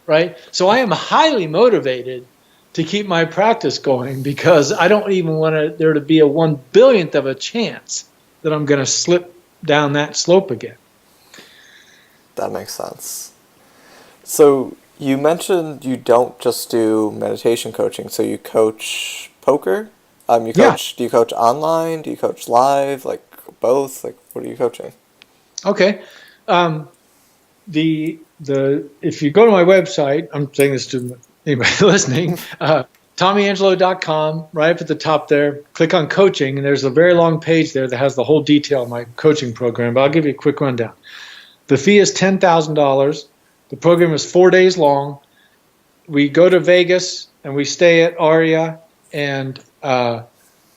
right? So I am highly motivated to keep my practice going because I don't even want there to be a 1/100000th of a chance that I'm going to slip down that slope again. That makes sense. So you mentioned you don't just do meditation coaching, so you coach poker? Yeah. Do you coach online? Do you coach live? Like both? Like what are you coaching? Okay. Um, if you go to my website, I'm saying this to anybody listening, TommyAngelo.com, right up at the top there, click on coaching, and there's a very long page there that has the whole detail of my coaching program, but I'll give you a quick rundown. The fee is $10,000. The program is 4 days long. We go to Vegas and we stay at Aria, and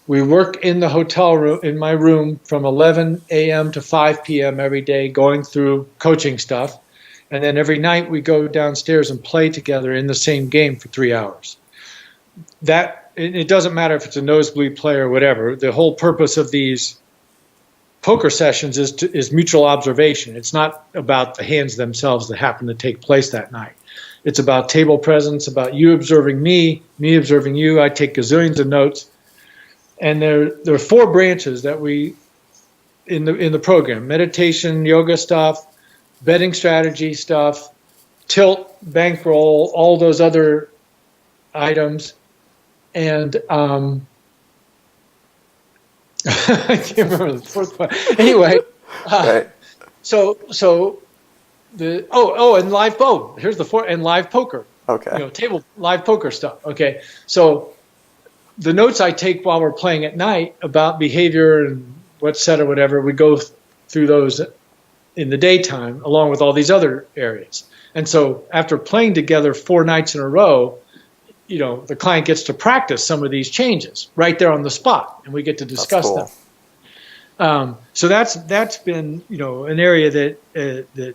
we work in the hotel room, in my room, from 11 a.m. to 5 p.m. every day, going through coaching stuff. And then every night we go downstairs and play together in the same game for 3 hours. It doesn't matter if it's a nosebleed play or whatever. The whole purpose of these poker sessions is mutual observation. It's not about the hands themselves that happen to take place that night. It's about table presence, about you observing me observing you. I take gazillions of notes. And there are 4 branches that we in the program: meditation, yoga stuff, betting strategy stuff, tilt, bankroll, all those other items. And I can't remember the fourth one. Anyway, Right. so the and here's the fourth, and live poker. Okay. Table live poker stuff. Okay, so the notes I take while we're playing at night about behavior and what's said or whatever, we go through those in the daytime along with all these other areas. And so after playing together 4 nights in a row, the client gets to practice some of these changes right there on the spot, and we get to discuss That's cool. them. So that's been an area that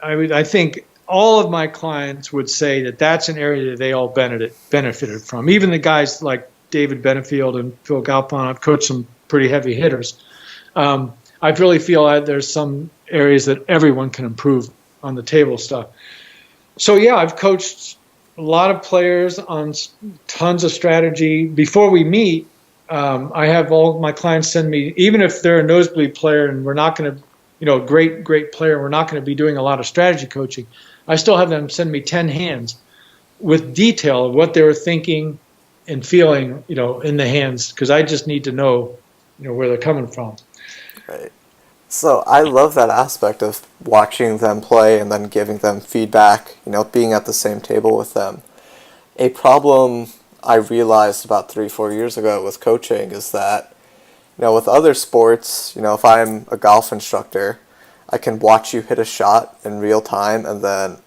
I think all of my clients would say that's an area that they all benefited from. Even the guys like David Benefield and Phil Galfond, I've coached some pretty heavy hitters. I really feel that there's some areas that everyone can improve on the table stuff. So yeah, I've coached a lot of players on tons of strategy. Before we meet, I have all my clients send me, even if they're a nosebleed player and we're not going to, great player, we're not going to be doing a lot of strategy coaching, I still have them send me 10 hands with detail of what they were thinking and feeling, in the hands, because I just need to know, where they're coming from. Right. So I love that aspect of watching them play and then giving them feedback, being at the same table with them. A problem I realized about 3-4 years ago with coaching is that, with other sports, if I'm a golf instructor, I can watch you hit a shot in real time and then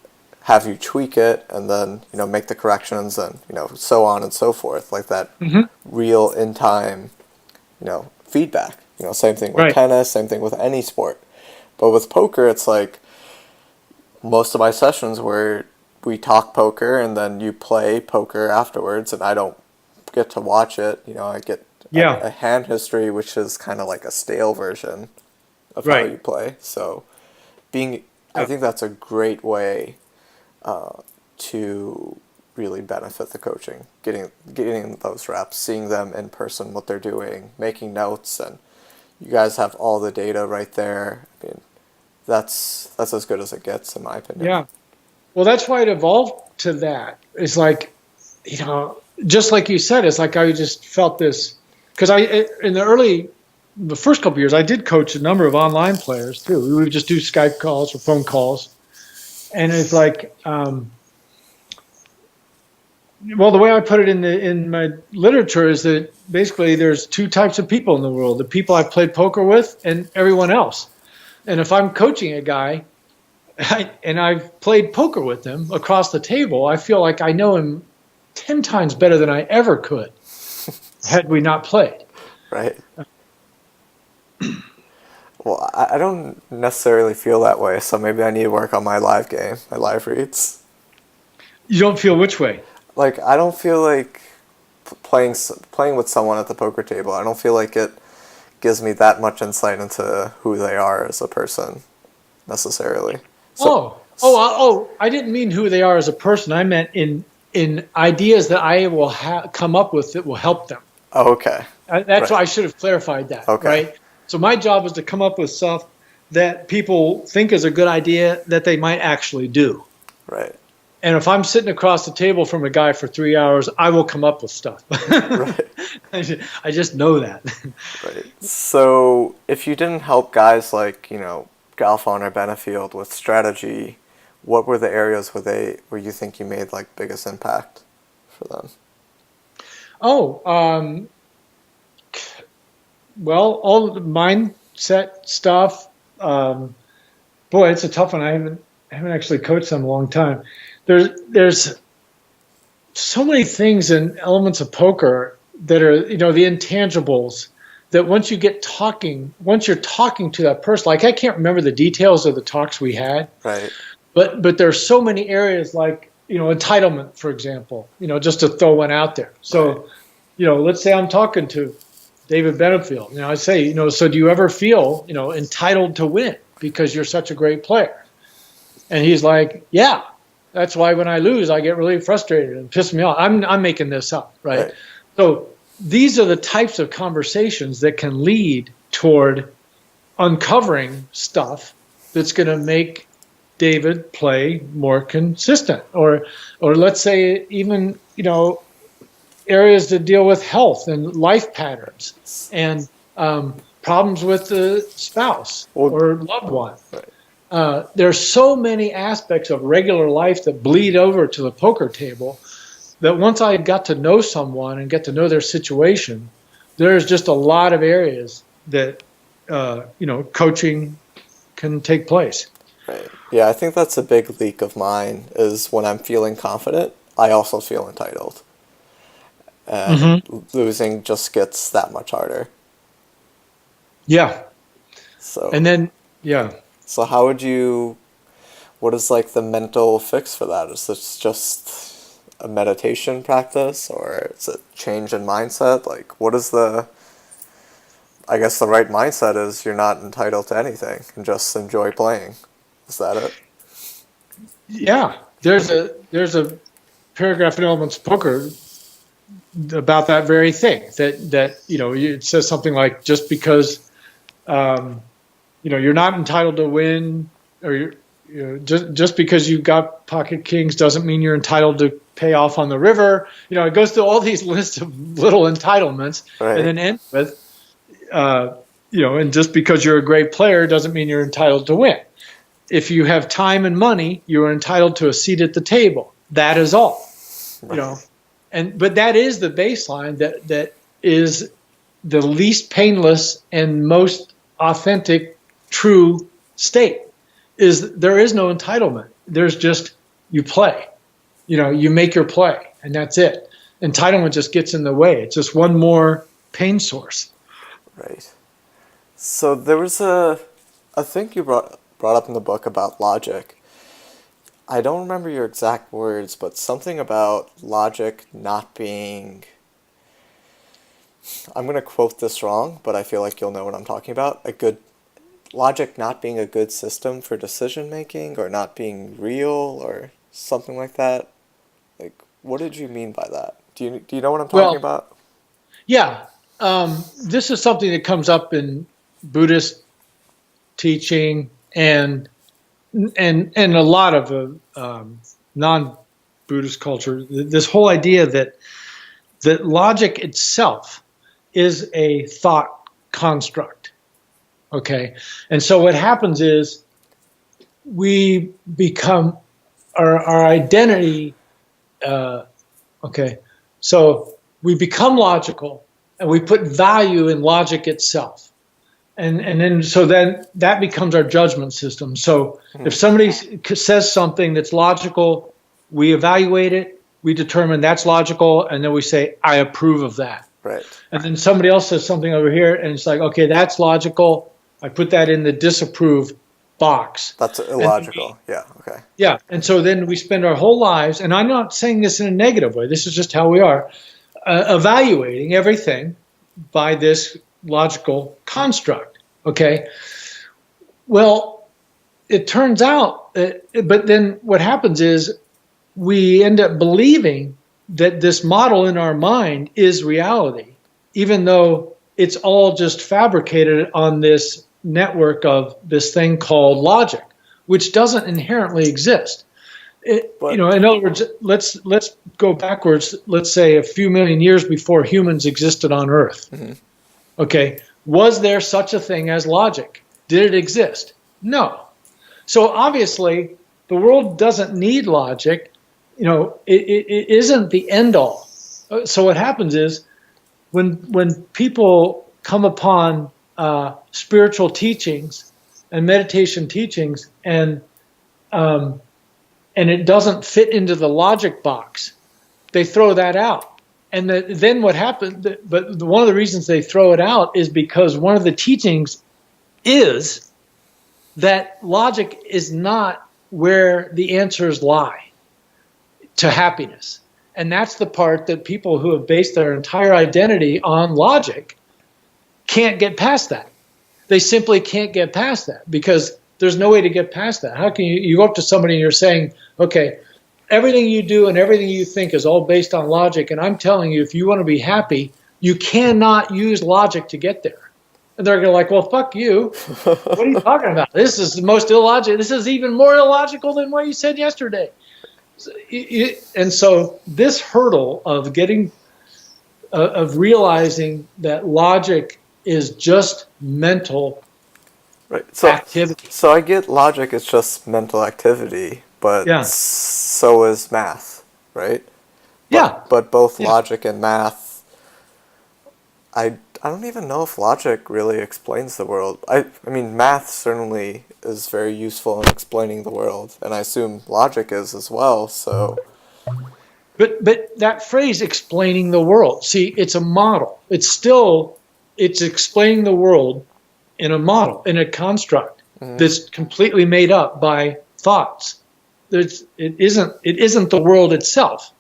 have you tweak it and then, make the corrections and, so on and so forth, like that real in time, feedback. Same thing with tennis, same thing with any sport. But with poker, it's like most of my sessions where we talk poker and then you play poker afterwards and I don't get to watch it. I get a hand history, which is kind of like a stale version of how you play. So I think that's a great way to really benefit the coaching, getting those reps, seeing them in person, what they're doing, making notes, and you guys have all the data right there. I mean, that's as good as it gets, in my opinion. Yeah. Well, that's why it evolved to that. It's like, just like you said, it's like I just felt this, because in the first couple of years, I did coach a number of online players too. We would just do Skype calls or phone calls. And it's like, well, the way I put it in my literature is that basically there's 2 types of people in the world: the people I've played poker with and everyone else. And if I'm coaching a guy and I've played poker with him across the table, I feel like I know him 10 times better than I ever could had we not played. Right. Well, I don't necessarily feel that way, so maybe I need to work on my live game, my live reads. You don't feel which way? like I don't feel like playing with someone at the poker table. I don't feel like it gives me that much insight into who they are as a person necessarily. So, I didn't mean who they are as a person. I meant in ideas that I will come up with that will help them. oh, okay. That's why I should have clarified that. Okay. Right. So my job is to come up with stuff that people think is a good idea that they might actually do. Right. And if I'm sitting across the table from a guy for 3 hours, I will come up with stuff. Right. I just know that. Right. So if you didn't help guys like, Galfon or Benefield with strategy, what were the areas where you think you made like biggest impact for them? Well, all the mindset stuff. Boy, it's a tough one. I haven't actually coached them in a long time. There's so many things and elements of poker that are, the intangibles that once you're talking to that person, like I can't remember the details of the talks we had, right? But there's so many areas like, entitlement, for example, just to throw one out there. So, right. Let's say I'm talking to David Benefield. I say, so do you ever feel, entitled to win because you're such a great player? And he's like, yeah. That's why when I lose, I get really frustrated and piss me off. I'm making this up, right? So these are the types of conversations that can lead toward uncovering stuff that's going to make David play more consistent, or let's say even areas that deal with health and life patterns and problems with the spouse or loved one. Right. There's so many aspects of regular life that bleed over to the poker table that once I got to know someone and get to know their situation, there's just a lot of areas that, coaching can take place. Right. Yeah, I think that's a big leak of mine is when I'm feeling confident, I also feel entitled. And losing just gets that much harder. Yeah. So. And then, yeah. So what is like the mental fix for that? Is this just a meditation practice or is it change in mindset? Like I guess the right mindset is you're not entitled to anything and just enjoy playing. Is that it? Yeah. There's a paragraph in Elements of Poker about that very thing that it says something like just because you're not entitled to win, or just because you've got pocket kings doesn't mean you're entitled to pay off on the river. It goes through all these lists of little entitlements, right. And then ends with, and just because you're a great player doesn't mean you're entitled to win. If you have time and money, you are entitled to a seat at the table. That is all, right. But that is the baseline that is the least painless and most authentic, true state. There is no entitlement. There's just you play. You make your play, and that's it. Entitlement just gets in the way. It's just one more pain source. Right. So there was a thing you brought up in the book about logic. I don't remember your exact words, but something about logic not being... I'm going to quote this wrong, but I feel like you'll know what I'm talking about. Logic not being a good system for decision making, or not being real, or something like that. Like, what did you mean by that? Do you know what I'm talking about? Yeah. This is something that comes up in Buddhist teaching and a lot of non-Buddhist culture. This whole idea that logic itself is a thought construct. Okay, and so what happens is we become our identity. So we become logical, and we put value in logic itself, and then that becomes our judgment system. So if somebody says something that's logical, we evaluate it, we determine that's logical, and then we say, I approve of that. Right. And then somebody else says something over here, and it's like, okay, that's logical. I put that in the disapprove box. That's illogical. Yeah. Okay. Yeah, and so then we spend our whole lives, and I'm not saying this in a negative way, this is just how we are, evaluating everything by this logical construct, okay? Well, it turns out, but then what happens is we end up believing that this model in our mind is reality, even though it's all just fabricated on this network of this thing called logic, which doesn't inherently exist. In other words, let's go backwards. Let's say a few million years before humans existed on Earth. Mm-hmm. Okay, was there such a thing as logic? Did it exist? No. So obviously, the world doesn't need logic. It isn't the end all. So what happens is when people come upon spiritual teachings and meditation teachings, and it doesn't fit into the logic box, they throw that out. And then what happens? But one of the reasons they throw it out is because one of the teachings is that logic is not where the answers lie to happiness. And that's the part that people who have based their entire identity on logic can't get past that. They simply can't get past that because there's no way to get past that. How can you go up to somebody and you're saying, okay, everything you do and everything you think is all based on logic, and I'm telling you, if you want to be happy, you cannot use logic to get there. And they're going to like, well, fuck you. What are you talking about? This is the most illogical. This is even more illogical than what you said yesterday. And so this hurdle of of realizing that logic is just mental activity. So I get logic is just mental activity, but so is math, right? But both logic and math, I don't even know if logic really explains the world. I mean, math certainly is very useful in explaining the world, and I assume logic is as well, so... But that phrase, explaining the world, see, it's a model. It's explaining the world in a model, in a construct that's completely made up by thoughts. It isn't the world itself.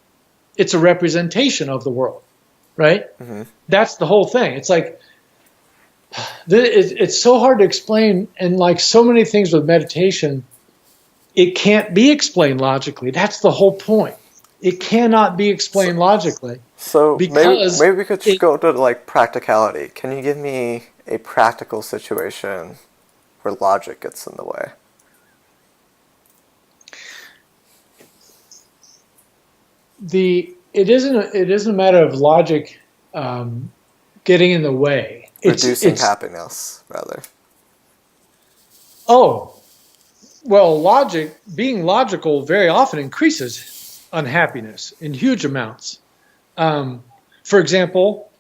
It's a representation of the world, right? Mm-hmm. That's the whole thing. It's like, it's so hard to explain, and like so many things with meditation, it can't be explained logically. That's the whole point. It cannot be explained logically. So maybe we could just go to like practicality. Can you give me a practical situation where logic gets in the way? It isn't a matter of logic getting in the way. Reducing happiness, rather. Oh, well, being logical very often increases unhappiness in huge amounts. For example,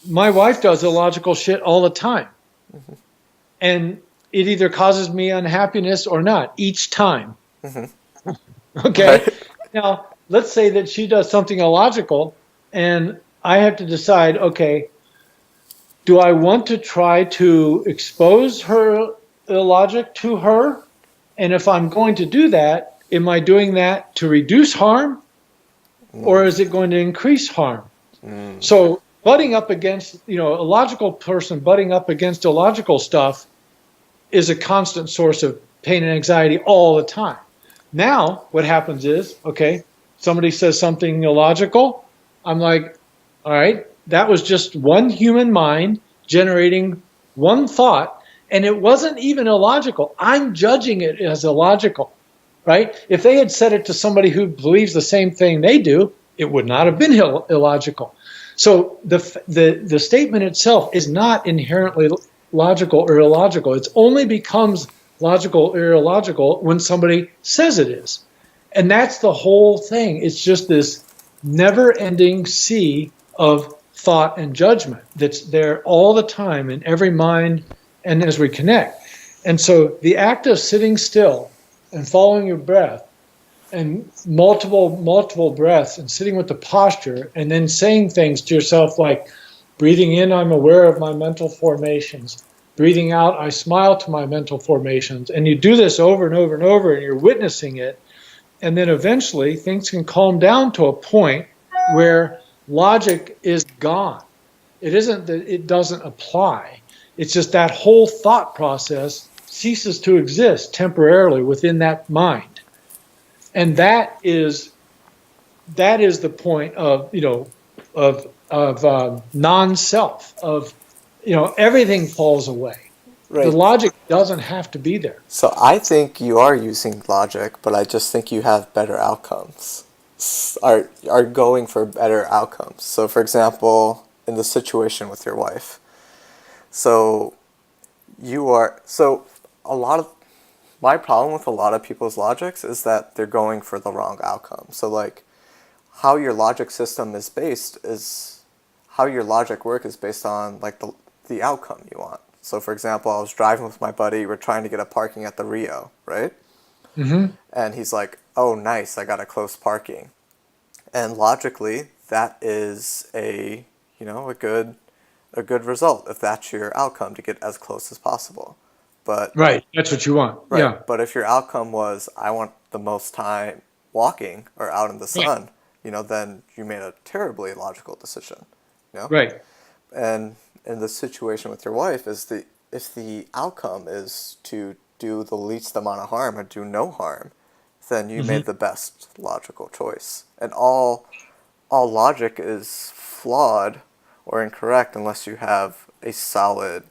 my wife does illogical shit all the time. Mm-hmm. And it either causes me unhappiness or not, each time. Mm-hmm. Okay? Right. Now, let's say that she does something illogical, and I have to decide, okay, do I want to try to expose her illogic to her? And if I'm going to do that, am I doing that to reduce harm? Or is it going to increase harm? So butting up against, a logical person butting up against illogical stuff is a constant source of pain and anxiety all the time. Now, what happens is, okay, somebody says something illogical. I'm like, all right, that was just one human mind generating one thought, and it wasn't even illogical. I'm judging it as illogical. Right? If they had said it to somebody who believes the same thing they do, it would not have been illogical. So the statement itself is not inherently logical or illogical. It only becomes logical or illogical when somebody says it is. And that's the whole thing. It's just this never-ending sea of thought and judgment that's there all the time in every mind and as we connect. And so the act of sitting still and following your breath, and multiple breaths, and sitting with the posture, and then saying things to yourself like, breathing in, I'm aware of my mental formations. Breathing out, I smile to my mental formations. And you do this over and over and over, and you're witnessing it. And then eventually things can calm down to a point where logic is gone. It isn't that it doesn't apply. It's just that whole thought process ceases to exist temporarily within that mind. And that is the point of, non-self, of, everything falls away. The Right. logic doesn't have to be there. So I think you are using logic, but I just think you have better outcomes. Are going for better outcomes. So for example, in the situation with your wife. So so a lot of my problem with a lot of people's logics is that they're going for the wrong outcome. So like how your logic system is based is how your logic work is based on like the outcome you want. So for example, I was driving with my buddy, we're trying to get a parking at the Rio, right? Mm-hmm. And he's like, "Oh, nice, I got a close parking." And logically, that is a good result if that's your outcome to get as close as possible. But Right. That's what you want. right, Yeah. but if your outcome was I want the most time walking or out in the Right. sun, then you made a terribly illogical decision. You know? Right. And in the situation with your wife is if the outcome is to do the least amount of harm or do no harm, then you Mm-hmm. made the best logical choice. And all logic is flawed or incorrect unless you have a solid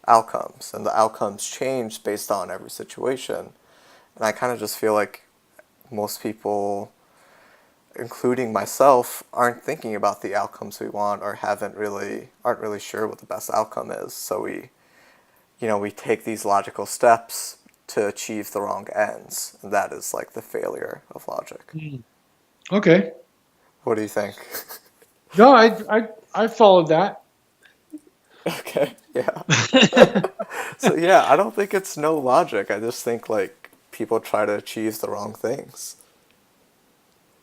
outcomes, and the outcomes change based on every situation. And I kind of just feel like most people, including myself, aren't thinking about the outcomes we want or aren't really sure what the best outcome is. So we take these logical steps to achieve the wrong ends, and that is like the failure of logic. Okay. What do you think? No, I followed that. Okay, yeah. So yeah, I don't think it's no logic. I just think like people try to achieve the wrong things.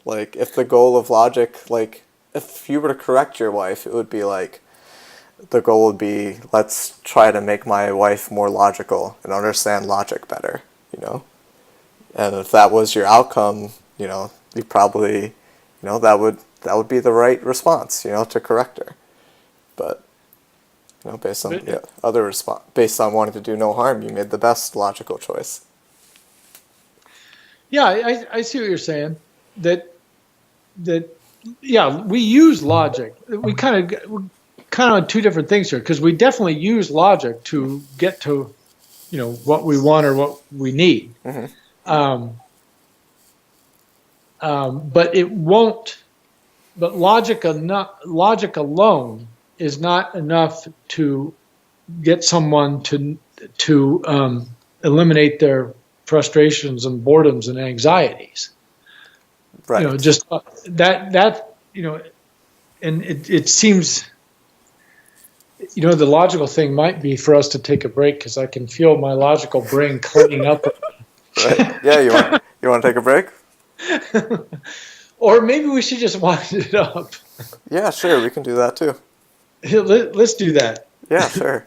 Like if the goal of logic, like if you were to correct your wife, it would be like the goal would be let's try to make my wife more logical and understand logic better, you know? And if that was your outcome, you probably, that would be the right response, to correct her. But based on But, other response, based on wanting to do no harm, you made the best logical choice. yeah, I see what you're saying. That yeah, we use logic. We kind of two different things here, because we definitely use logic to get to what we want or what we need. Hmm. Um, but it won't. But logic alone is not enough to get someone to eliminate their frustrations and boredoms and anxieties. Right. Just that and it seems the logical thing might be for us to take a break, because I can feel my logical brain cleaning up. Right. Yeah. You want to take a break? Or maybe we should just wind it up. Yeah. Sure. We can do that too. Let's do that. Yeah. Sure.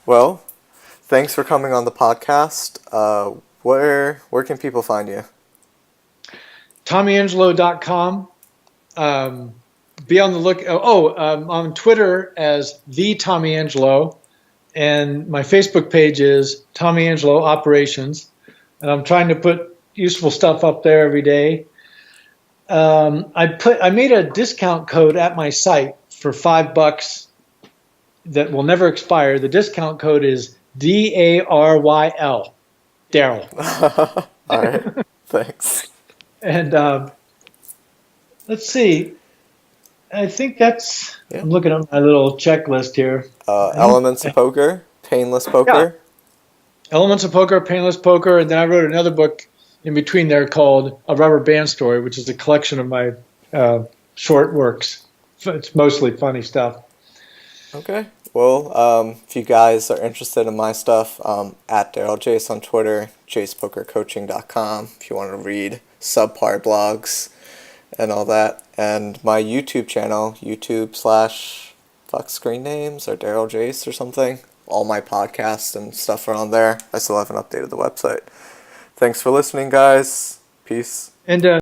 Well, thanks for coming on the podcast. Where can people find you? TommyAngelo.com. Be on the look. On Twitter as the Tommy Angelo, and my Facebook page is Tommy Angelo Operations, and I'm trying to put useful stuff up there every day. I made a discount code at my site for $5 that will never expire. The discount code is DARYL, Daryl. All right. Thanks. And let's see. I think that's. Yeah. I'm looking at my little checklist here. Elements of Poker, Painless Yeah. Poker. Elements of Poker, Painless Poker, and then I wrote another book in between there called A Rubber Band Story, which is a collection of my short works. It's mostly funny stuff. Okay. Well, if you guys are interested in my stuff, at Daryl Jace on Twitter, jacepokercoaching.com if you want to read subpar blogs and all that. And my YouTube channel, YouTube/fuck screen names or Daryl Jace or something. all my podcasts and stuff are on there. I still haven't updated the website. Thanks for listening, guys. Peace. And